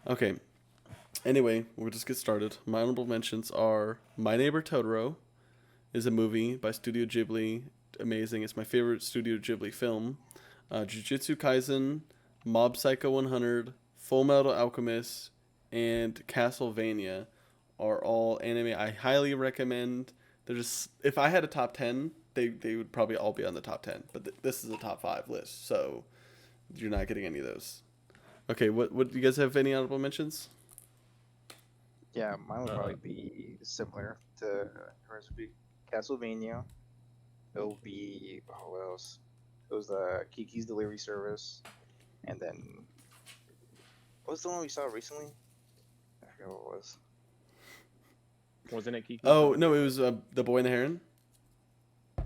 okay. Anyway, we'll just get started. My honorable mentions are My Neighbor Totoro is a movie by Studio Ghibli. Amazing. It's my favorite Studio Ghibli film. Jujutsu Kaisen, Mob Psycho 100, Full Metal Alchemist, and Castlevania are all anime I highly recommend. They're just, if I had a top 10, they would probably all be on the top 10. But this is a top 5 list, so you're not getting any of those. Okay, what do you guys have any honorable mentions? Yeah, mine would probably be similar to hers. Would be Castlevania. It'll be what else? It was Kiki's Delivery Service, and then what was the one we saw recently? I forget what it was. Wasn't it Kiki? Oh no, it was The Boy and the Heron.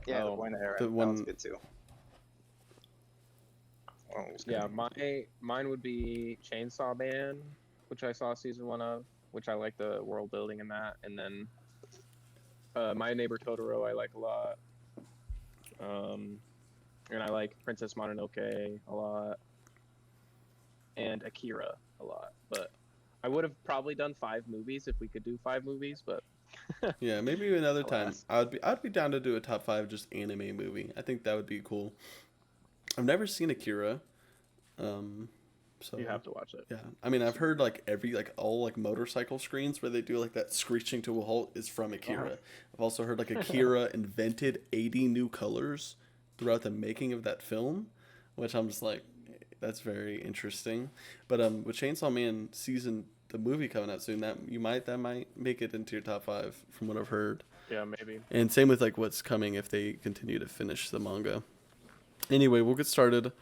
Yeah, Oh, the Boy in the Heron. the That one- one's good too. That one was good. Yeah, mine would be Chainsaw Man, which I saw season 1 of, which I like the world building in that, and then My Neighbor Totoro I like a lot. And I like Princess Mononoke a lot, and Akira a lot. But I would have probably done 5 movies if we could do 5 movies, but Yeah, maybe another time. Alas. I'd be down to do a top 5 just anime movie. I think that would be cool. I've never seen Akira. So you have to watch it. yeah. I mean, I've heard like all like motorcycle screens where they do like that screeching to a halt is from Akira. Uh-huh. I've also heard like Akira invented 80 new colors throughout the making of that film, which I'm just like, that's very interesting. But with Chainsaw Man the movie coming out soon, that might make it into your top 5 from what I've heard. Yeah, maybe. And same with like what's coming if they continue to finish the manga. Anyway, we'll get started.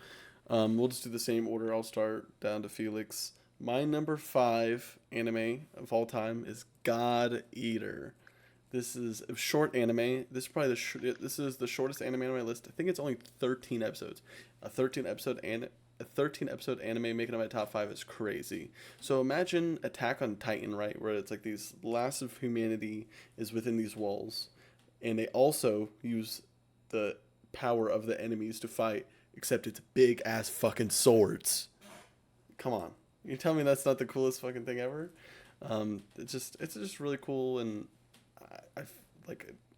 We'll just do the same order. I'll start down to Felix. My number 5 anime of all time is God Eater. This is a short anime. This is probably this is the shortest anime on my list. I think it's only 13 episodes. A 13 episode anime making it my top 5 is crazy. So imagine Attack on Titan, right, where it's like these last of humanity is within these walls, and they also use the power of the enemies to fight, except it's big ass fucking swords. Come on, you tell me that's not the coolest fucking thing ever? It's just really cool, and I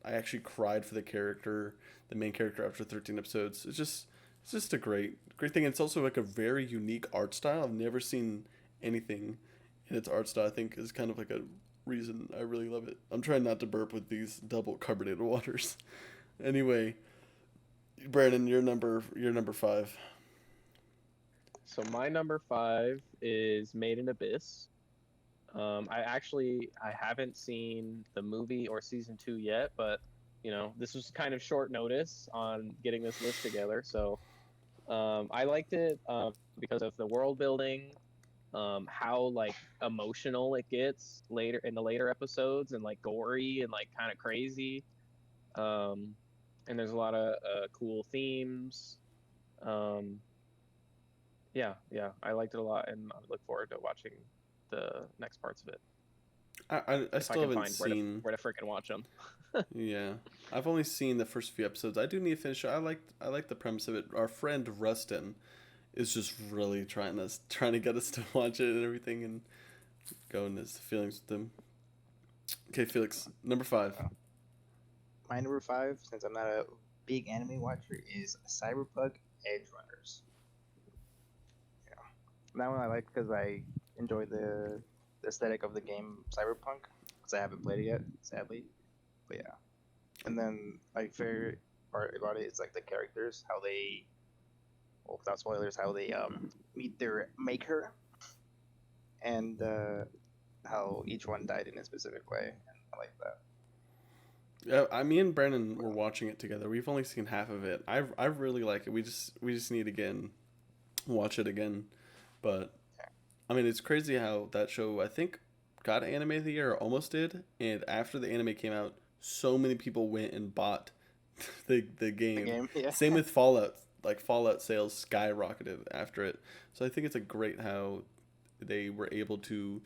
actually cried for the main character after 13 episodes. It's just a great thing. It's also like a very unique art style. I've never seen anything in its art style. I think is kind of like a reason I really love it. I'm trying not to burp with these double carbonated waters. Anyway, Brandon, you're number 5. So my number 5 is Made in Abyss. I haven't seen the movie or season 2 yet, but this was kind of short notice on getting this list together. So I liked it because of the world building, how like emotional it gets later in the later episodes, and like gory and like kind of crazy. And there's a lot of cool themes. Yeah, I liked it a lot, and I look forward to watching the next parts of it. I still haven't seen where to freaking watch them. Yeah, I've only seen the first few episodes. I do need to finish it. I like the premise of it. Our friend Rustin is just really trying to get us to watch it and everything, and go in his feelings with them. Okay, Felix, number 5. My number 5, since I'm not a big anime watcher, is Cyberpunk Edge Runners. Yeah, that one I like because I enjoy the aesthetic of the game Cyberpunk, because I haven't played it yet, sadly. But yeah, and then my favorite part about it is like the characters, how they, well, without spoilers, how they meet their maker, and how each one died in a specific way, and I like that. Yeah, me and Brandon were watching it together. We've only seen half of it. I really like it. We just need to watch it again. But I mean, it's crazy how that show, I think, got anime of the year, or almost did. And after the anime came out, so many people went and bought the game. Yeah. Same with Fallout. like Fallout sales skyrocketed after it. So I think it's a great how they were able to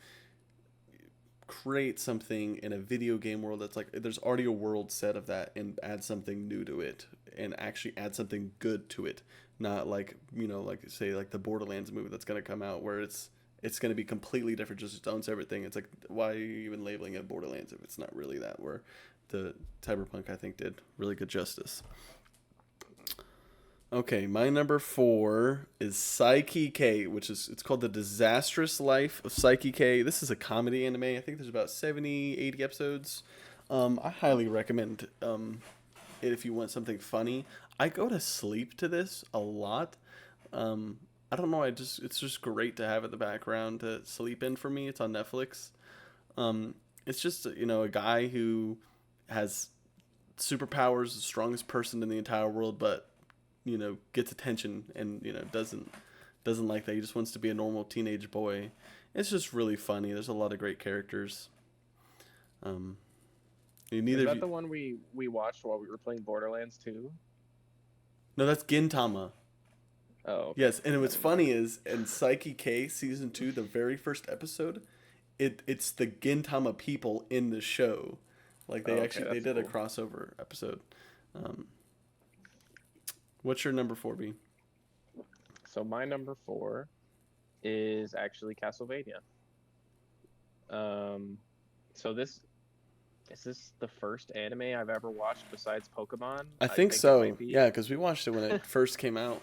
create something in a video game world that's like there's already a world set of that and add something new to it and actually add something good to it, not like like say like the Borderlands movie that's going to come out where it's going to be completely different, just its own separate thing. It's like, why are you even labeling it Borderlands if it's not really that? Where the Cyberpunk, I think, did really good justice. Okay, my number 4 is Psyche K, which is, it's called The Disastrous Life of Psyche K. This is a comedy anime. I think there's about 70, 80 episodes. I highly recommend it if you want something funny. I go to sleep to this a lot. I don't know. It's just great to have in the background to sleep in for me. It's on Netflix. It's just a guy who has superpowers, the strongest person in the entire world, but gets attention and doesn't like that. He just wants to be a normal teenage boy. It's just really funny. There's a lot of great characters. Is that the one we watched while we were playing Borderlands 2? No, that's Gintama. Oh. Okay. Yes, and what's funny is in Psyche K season 2, the very first episode, it's the Gintama people in the show. Like they they did a crossover episode. What's your number 4, B? So my number 4 is actually Castlevania. So is this the first anime I've ever watched besides Pokemon? I think so. Yeah, because we watched it when it first came out.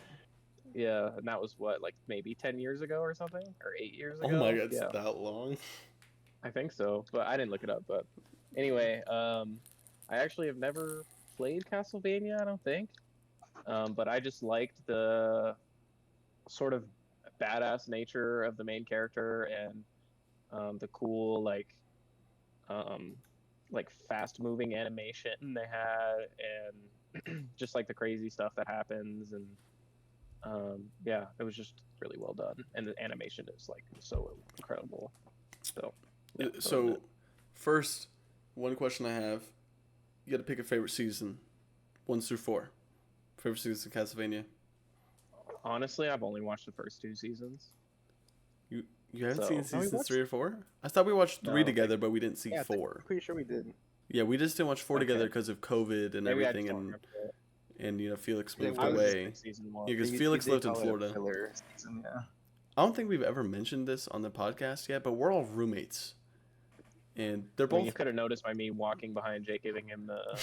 Yeah, and that was what, like maybe 10 years ago or something? Or 8 years ago? Oh my god, it's that long? I think so, but I didn't look it up. But anyway, I actually have never played Castlevania, I don't think. But I just liked the sort of badass nature of the main character and the cool, like fast-moving animation they had, and just like the crazy stuff that happens, and yeah, it was just really well done, and the animation is like so incredible. So, yeah, so first, one question I have: you got to pick a favorite season, 1 through 4. Favorite season of Castlevania. Honestly, I've only watched the first 2 seasons. You haven't seen seasons 3 or 4? I thought we watched 3 together, but we didn't see 4. Pretty sure we did. Yeah, we just didn't watch 4 together because of COVID and everything, and Felix moved away. Yeah, because Felix lived in Florida. Season, yeah. I don't think we've ever mentioned this on the podcast yet, but we're all roommates, and they're both. You could have noticed by me walking behind Jake, giving him the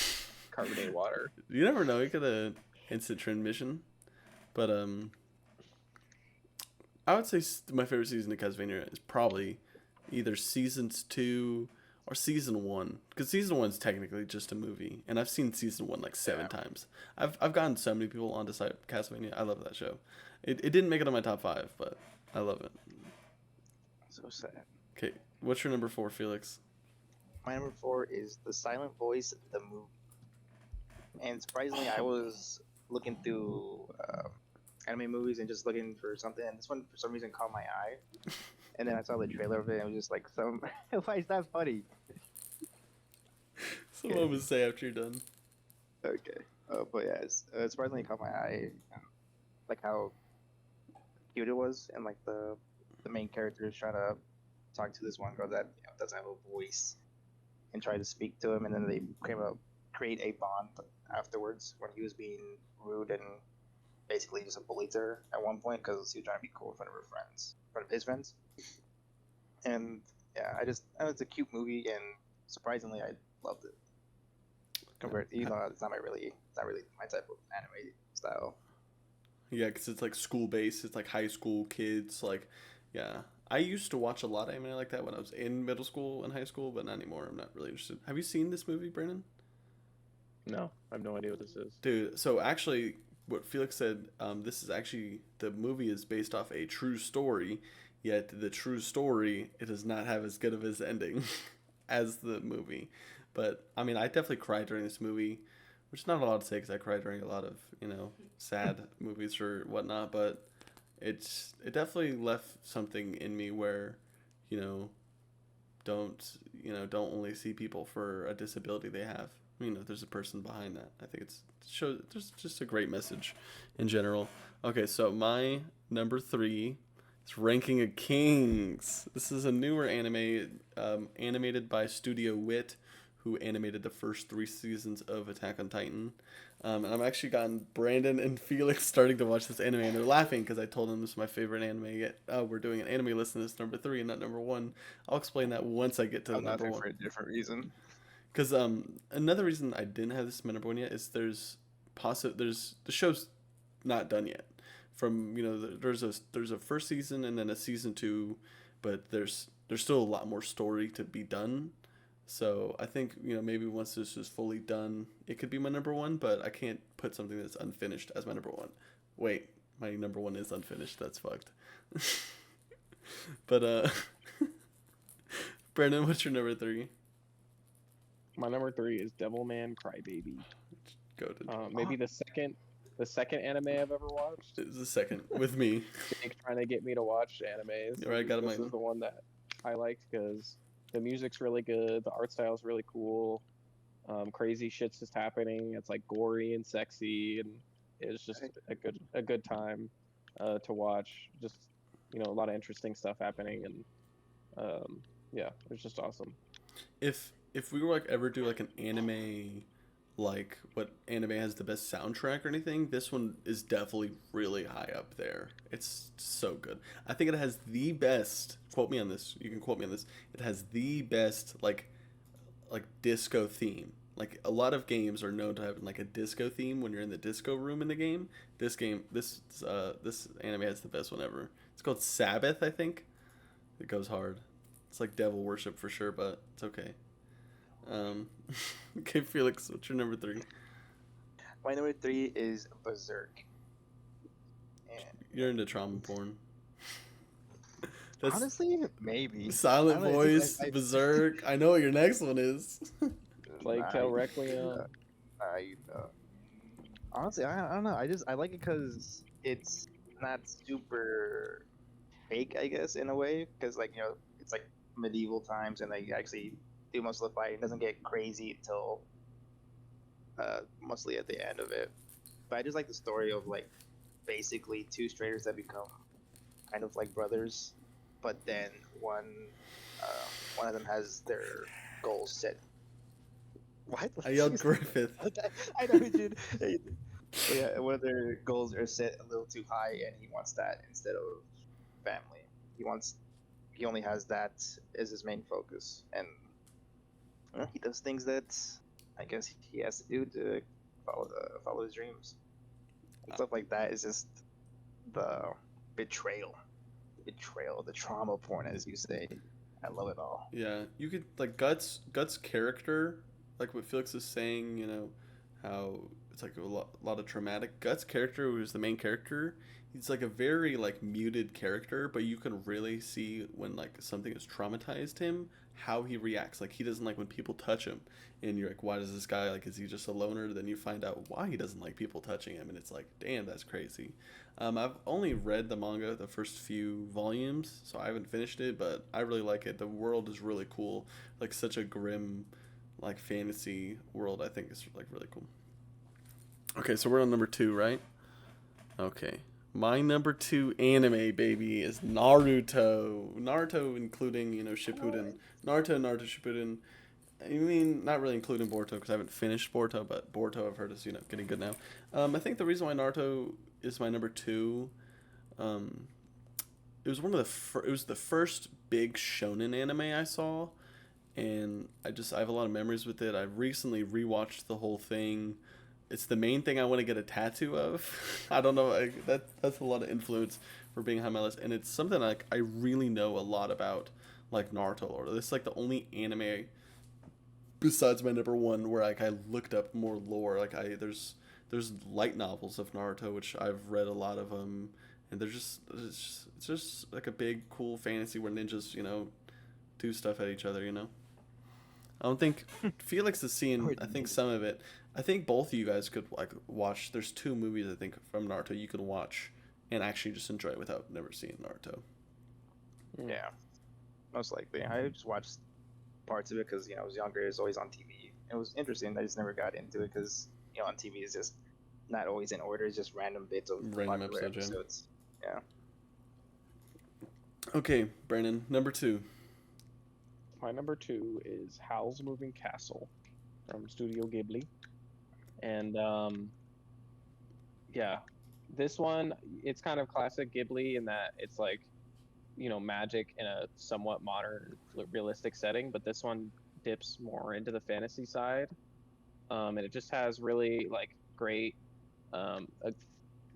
carbonated water. You never know. He could have instant transmission, but I would say my favorite season of Castlevania is probably either seasons 2 or season 1, because season 1 is technically just a movie, and I've seen season 1 like 7 times. I've gotten so many people onto Castlevania. I love that show. It didn't make it on my top 5, but I love it. So sad. Okay, what's your number 4, Felix? My number 4 is The Silent Voice, the movie. And surprisingly, I was looking through anime movies and just looking for something, and this one for some reason caught my eye. And then I saw the trailer of it, and it was just like, why is that funny? Someone would say after you're done. Okay. But yeah, surprisingly caught my eye. Like how cute it was, and like the main character is trying to talk to this one girl that doesn't have a voice, and try to speak to him, and then they create a bond afterwards when he was being rude and basically just a bully to her at one point because he was trying to be cool in front of his friends. And yeah, it's a cute movie, and surprisingly, I loved it. Even though it's not really my type of anime style. Yeah, because it's like school based. It's like high school kids. Like, yeah, I used to watch a lot of anime like that when I was in middle school and high school, but not anymore. I'm not really interested. Have you seen this movie, Brandon? No, I have no idea what this is. Dude, so actually, what Felix said, this is actually, the movie is based off a true story, yet the true story, it does not have as good of an ending as the movie. But, I mean, I definitely cried during this movie, which is not a lot to say because I cried during a lot of, sad movies or whatnot, but it definitely left something in me where, don't only see people for a disability they have. there's a person behind that. I think there's just a great message in general. Okay, so my number 3 is Ranking of Kings. This is a newer anime, animated by Studio Wit, who animated the first 3 seasons of Attack on Titan. And I've actually gotten Brandon and Felix starting to watch this anime, and they're laughing because I told them this is my favorite anime. Yet, we're doing an anime list, and it's number 3 and not number 1. I'll explain that once I get to the number 1. For a different reason. Because another reason I didn't have this number 1 yet is there's the show's not done yet. From there's a first season and then a season 2, but there's still a lot more story to be done. So I think maybe once this is fully done, it could be my number 1, but I can't put something that's unfinished as my number 1. Wait, my number 1 is unfinished. That's fucked. But Brandon, what's your number 3? My number 3 is Devilman Crybaby. Goated. Maybe the second anime I've ever watched. It was the second with me. Jake trying to get me to watch animes. Right, got this is the one that I liked because the music's really good, the art style's really cool, crazy shit's just happening. It's like gory and sexy, and it's just a good time to watch. Just a lot of interesting stuff happening, and yeah, it's just awesome. If we were ever do an anime, what anime has the best soundtrack or anything, this one is definitely really high up there. It's so good. I think it has the best, quote me on this, you can quote me on this, it has the best disco theme. A lot of games are known to have a disco theme when you're in the disco room in the game. This anime has the best one ever. It's called Sabbath, I think. It goes hard. It's devil worship for sure, but it's okay. Okay, Felix, what's your number 3? My number 3 is Berserk. And you're into trauma porn. honestly, maybe. Silent Voice, Berserk. I know what your next one is. Plague Tale Requiem. Honestly, I don't know. I like it because it's not super fake, I guess, in a way. Because it's medieval times, and they actually do most of the fight. It doesn't get crazy until mostly at the end of it. But I just like the story of basically 2 traders that become kind of like brothers, but then one of them has their goals set. What? I yelled Griffith. I know you did. Yeah, one of their goals are set a little too high, and he wants that instead of family. He only has that as his main focus, and he does things that I guess he has to do to follow his dreams. And stuff like that is just the betrayal, the trauma porn, as you say. I love it all. Yeah, you could Guts character, what Felix is saying. How it's a lot of traumatic. Guts character, who's the main character, he's a very muted character, but you can really see when something has traumatized him, how he reacts. He doesn't like when people touch him, and you're why does this guy is he just a loner? Then you find out why he doesn't like people touching him, and it's damn, that's crazy. I've only read the manga, the first few volumes, so I haven't finished it, but I really like it. The world is really cool, such a grim fantasy world. I think it's really cool. Okay, so we're on number 2, right? Okay. My number 2 anime, baby, is Naruto. Naruto, including, Shippuden. Naruto Shippuden. I mean, not really including Boruto, because I haven't finished Boruto, but Boruto I've heard is, getting good now. I think the reason why Naruto is my number 2, it was the first big shonen anime I saw, and I have a lot of memories with it. I recently rewatched the whole thing. It's the main thing I want to get a tattoo of. I don't know. That's a lot of influence for being high on my list. And it's something I really know a lot about, Naruto lore. This is the only anime besides my number 1 where I looked up more lore. There's light novels of Naruto, which I've read a lot of them. And it's just a big, cool fantasy where ninjas, do stuff at each other, I don't think Felix has seen, I think, some of it. I think both of you guys could watch. There's 2 movies I think from Naruto you could watch and actually just enjoy without never seeing Naruto. Yeah, most likely. I just watched parts of it because I was younger. It was always on TV. It was interesting. I just never got into it because on TV is just not always in order. It's just random bits of Random popular episodes, yeah. episodes. Yeah. Okay, Brandon, number 2. My number 2 is Howl's Moving Castle from Studio Ghibli. And yeah, this one, it's kind of classic Ghibli in that it's like, magic in a somewhat modern, realistic setting, but this one dips more into the fantasy side. And it just has really like great,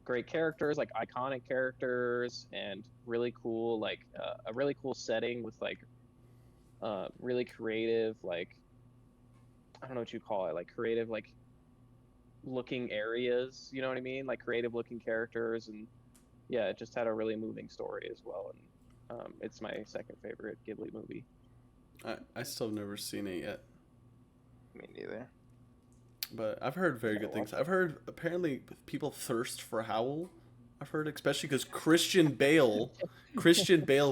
great characters, like iconic characters, and really cool, like a really cool setting with like really creative, like I don't know what you call it, like creative, like looking areas. You know what I mean? Like creative looking characters, and yeah, it just had a really moving story as well. And it's my second favorite Ghibli movie. I still have never seen it yet, Me neither. but I've heard very good things. I've heard apparently people thirst for Howl. I've heard, especially because Christian Bale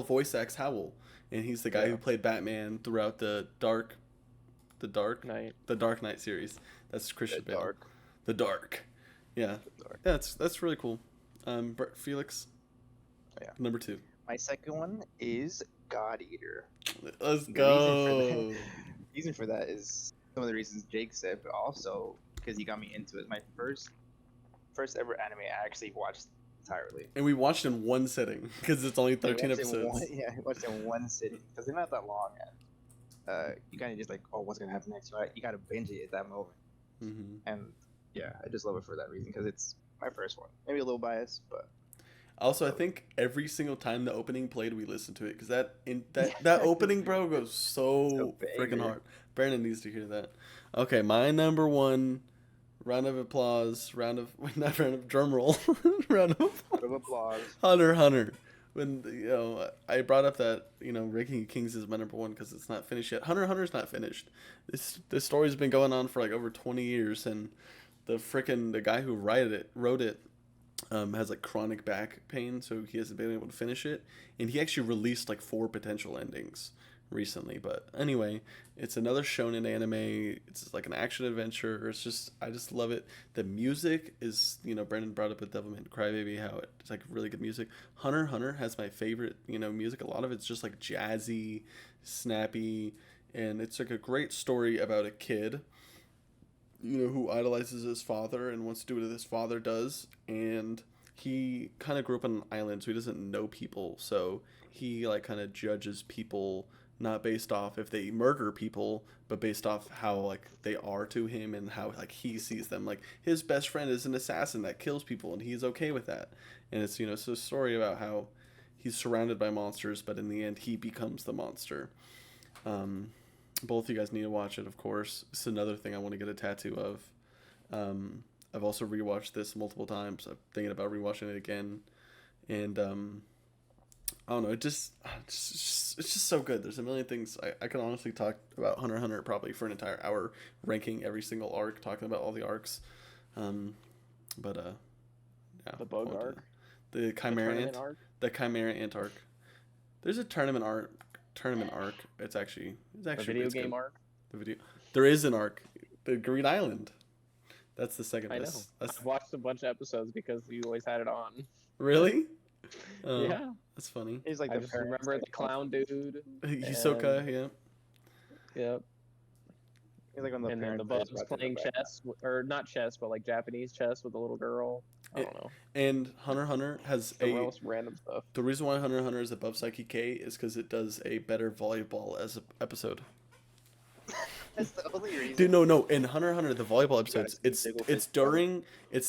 voice acts Howl, and he's the guy who played Batman throughout the Dark Knight series. That's Christian Bale. The Dark. Yeah. Yeah, that's really cool. Felix. Yeah. Number 2. My second one is God Eater. Let's go. The reason for that is some of the reasons Jake said, but also because he got me into it. My first ever anime I actually watched entirely. And we watched in one sitting because it's only 13 episodes. I watched in one sitting because they're not that long. You kind of just like, oh, what's gonna happen next? You got to binge it at that moment. Mm-hmm. And yeah, I just love it for that reason because it's my first one. Maybe a little biased, but also I think every single time the opening played, we listened to it because that opening, bro, goes so freaking hard. Brandon needs to hear that. Okay, my number 1. Round of applause. Drum roll. Round of applause. Hunter x Hunter. When I brought up that Ranking of Kings is my number 1 because it's not finished yet. Hunter x Hunter's not finished. This story's been going on for like over 20 years, and the guy who wrote it has like chronic back pain, so he hasn't been able to finish it. And he actually released like 4 potential endings recently. But anyway, it's another shonen anime. It's like an action adventure. I just love it. The music is, Brandon brought up with Devilman Crybaby, how it's like really good music. Hunter x Hunter has my favorite, music. A lot of it's just like jazzy, snappy, and it's like a great story about a kid, who idolizes his father and wants to do what his father does. And he kind of grew up on an island, so he doesn't know people. So he like kind of judges people not based off if they murder people, but based off how like they are to him and how like he sees them. Like his best friend is an assassin that kills people, and he's okay with that. And it's it's a story about how he's surrounded by monsters, but in the end he becomes the monster. Both of you guys need to watch it, of course. It's another thing I want to get a tattoo of. I've also rewatched this multiple times. I'm thinking about rewatching it again, and I don't know. It's just so good. There's a million things. I can honestly talk about Hunter x Hunter probably for an entire hour, ranking every single arc, talking about all the arcs. Yeah. The bug arc. The Chimera Ant arc. The Chimera Ant arc. There's a tournament arc. It's actually the video game arc. There is an arc. The Green Island. That's the second. I know. I've watched a bunch of episodes because you always had it on. Really? Yeah. That's funny. He's like I just remember the clown dude. Hisoka, yeah. Yep. He's like on the and then the bus was playing chess, or not chess, but like Japanese chess with a little girl. I don't know. And Hunter x Hunter has most random stuff. The reason why Hunter x Hunter is above Psyche K is because it does a better volleyball as an episode. That's the only reason. Dude, no. In Hunter x Hunter, the volleyball episodes, it's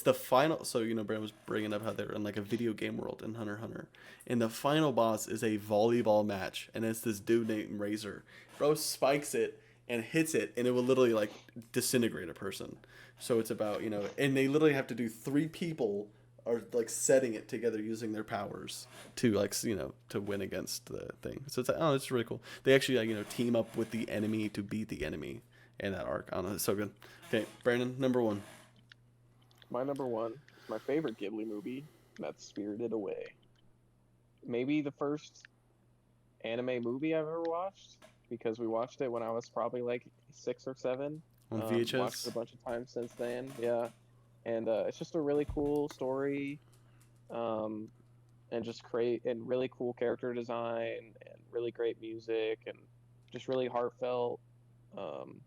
the final. So Brandon was bringing up how they're in like a video game world in Hunter x Hunter, and the final boss is a volleyball match, and it's this dude named Razor. Bro spikes it and hits it, and it will literally like disintegrate a person. So it's about and they literally have to do 3 people are like setting it together using their powers to like to win against the thing. So it's like, oh, it's really cool. They actually like team up with the enemy to beat the enemy in that arc. I don't know, it's so good. Okay, Brandon, number 1. My number 1 is my favorite Ghibli movie. That's Spirited Away. Maybe the first anime movie I've ever watched. because we watched it when I was probably like 6 or 7. On Watched it a VHS. bunch of times since then. Yeah, and it's just a really cool story, um, and just create and really cool character design and really great music and just really heartfelt, um,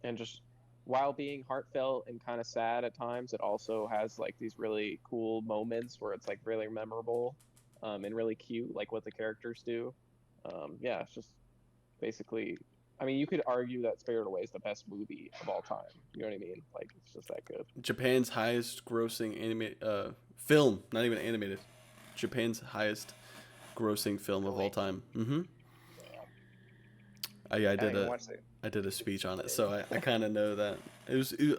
and just while being heartfelt and kind of sad at times, it also has like these really cool moments where it's like really memorable, and really cute, like what the characters do. Yeah, it's just basically. I mean, you could argue that Spirited Away is the best movie of all time. You know what I mean? Like, it's just that good. Japan's highest grossing animated film, not even animated. Japan's highest grossing film of all time. Mm-hmm. Damn. Yeah, I didn't even watch it. I did a speech on it, so I kind of know that.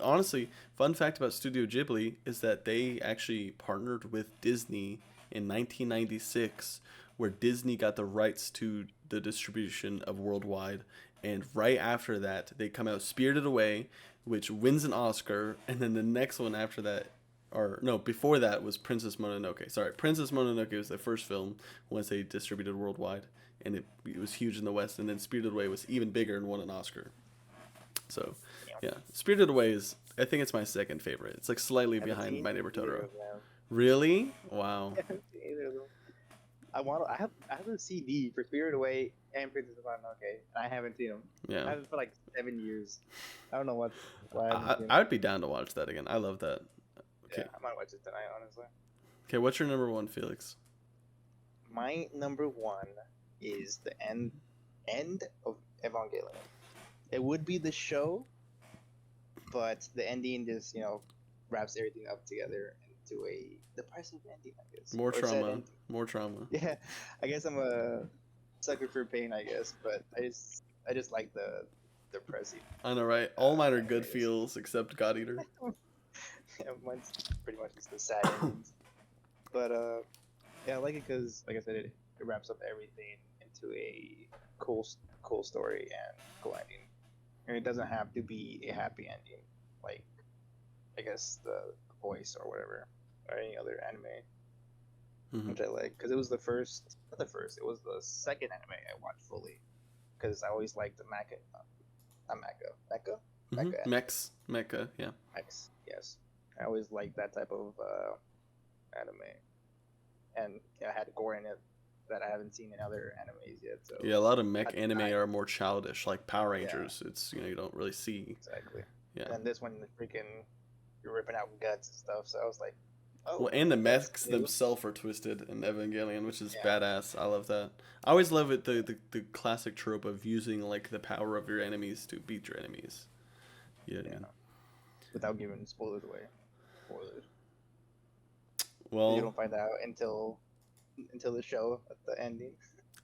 Honestly, fun fact about Studio Ghibli is that they actually partnered with Disney in 1996, where Disney got the rights to the distribution of worldwide, and right after that, they come out Spirited Away, which wins an Oscar, and then the next one after that, or no, before that was Princess Mononoke. Sorry, Princess Mononoke was the first film once they distributed worldwide, and it was huge in the West, and then Spirited Away was even bigger and won an Oscar. So, yeah, Spirited Away is, I think it's my second favorite. It's like slightly behind My Neighbor Totoro. Really? Wow. I haven't seen either of them. I have a CD for Spirited Away and Princess Mononoke, and I haven't seen them. I Yeah. have it for like 7 years. I don't know why I haven't seen them. I would be down to watch that again. I love that. Okay. Yeah, I might watch it tonight, honestly. Okay, what's your number one, Felix? My number one is the end of Evangelion. It would be the show, but the ending just wraps everything up together into a depressive ending, I guess. More Or sad trauma. ending. More trauma. Yeah, I guess I'm a sucker for pain, I guess, but I just like the depressing. I know, right? All mine are good feels except God Eater. Yeah, mine's pretty much just the sad endings. But yeah, I like it because, like I said, it wraps up everything into a cool story and cool ending. And it doesn't have to be a happy ending, like I guess the Voice or whatever, or any other anime, Mhm. which I like because it was not the first, it was the second anime I watched fully because I always liked the mecha, not mecha, Mhm. Mecha, yeah. Mechs, yes. I always liked that type of anime, and it had gore in it that I haven't seen in other animes yet. So Yeah, a lot of mech at the anime time- are more childish, like Power Yeah. Rangers. It's you don't really see. exactly. Yeah. And this one, freaking, you're ripping out guts and stuff. So I was like, oh. Well, and the that's mechs new. themselves are twisted in Evangelion, which is Yeah. badass. I love that. I always love it the classic trope of using like the power of your enemies to beat your enemies. Yeah. Yeah. Without giving spoilers away. Spoilers. You Well, don't find out until the show at the ending.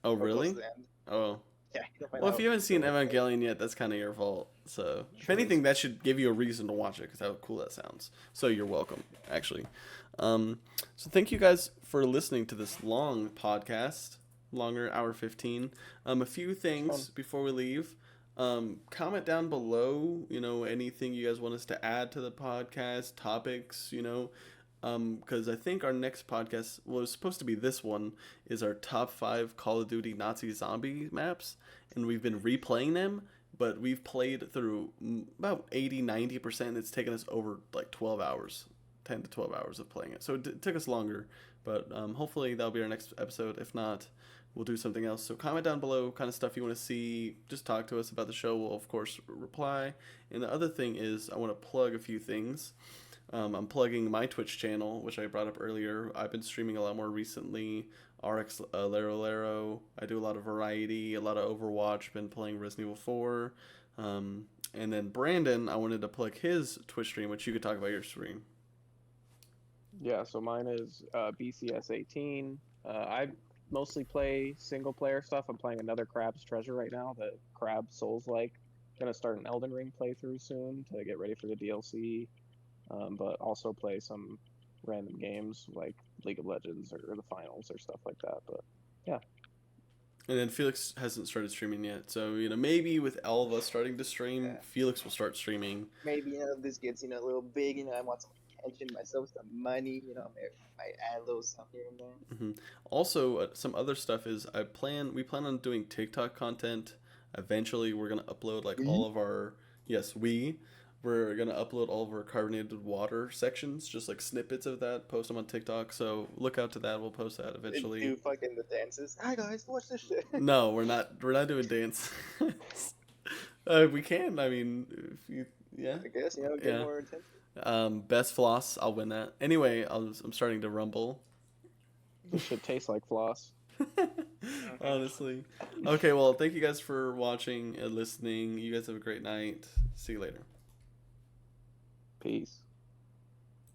oh or close really? to the end. Oh. Yeah. You don't find Well, if out you haven't seen until- Evangelion yet, that's kind of your fault. So, if True. anything, that should give you a reason to watch it because how cool that sounds. So, you're welcome, actually. So, thank you guys for listening to this long podcast, longer, hour 15. A few things before we leave. Comment down below, anything you guys want us to add to the podcast, topics, because I think our next podcast, well, it's supposed to be this one, is our top 5 Call of Duty Nazi zombie maps, and we've been replaying them, but we've played through about 80-90%. It's taken us over like 12 hours, 10 to 12 hours of playing it, so it took us longer, but hopefully that'll be our next episode. If not, we'll do something else. So comment down below kind of stuff you want to see. Just talk to us about the show. We'll, of course, reply. And the other thing is I want to plug a few things. I'm plugging my Twitch channel, which I brought up earlier. I've been streaming a lot more recently. RX Lero Lero. I do a lot of variety, a lot of Overwatch. Been playing Resident Evil 4. And then Brandon, I wanted to plug his Twitch stream, which you could talk about your stream. Yeah, so mine is BCS18. I mostly play single player stuff. I'm playing another Crab's Treasure right now, the Crab Souls-like. Gonna start an Elden Ring playthrough soon to get ready for the DLC, but also play some random games like League of Legends or the finals or stuff like that. But yeah. And then Felix hasn't started streaming yet, so maybe with all of us starting to stream, Yeah. Felix will start streaming. Maybe this gets a little big. I want some attention, myself, some money. I add a little stuff here and there. Also, some other stuff is we plan on doing TikTok content Eventually, we're gonna upload like all of our we're gonna upload all of our carbonated water sections, just like snippets of that, post them on TikTok. So look out to that. We'll post that eventually. Do fucking the dances. Hi guys, watch this shit. No, we're not. We're not doing dance. We can. I mean, if you, yeah. I guess get more attention. Best floss. I'll win that. Anyway, I'm starting to rumble. This should taste like floss. Honestly. Okay. Well, thank you guys for watching and listening. You guys have a great night. See you later. Peace.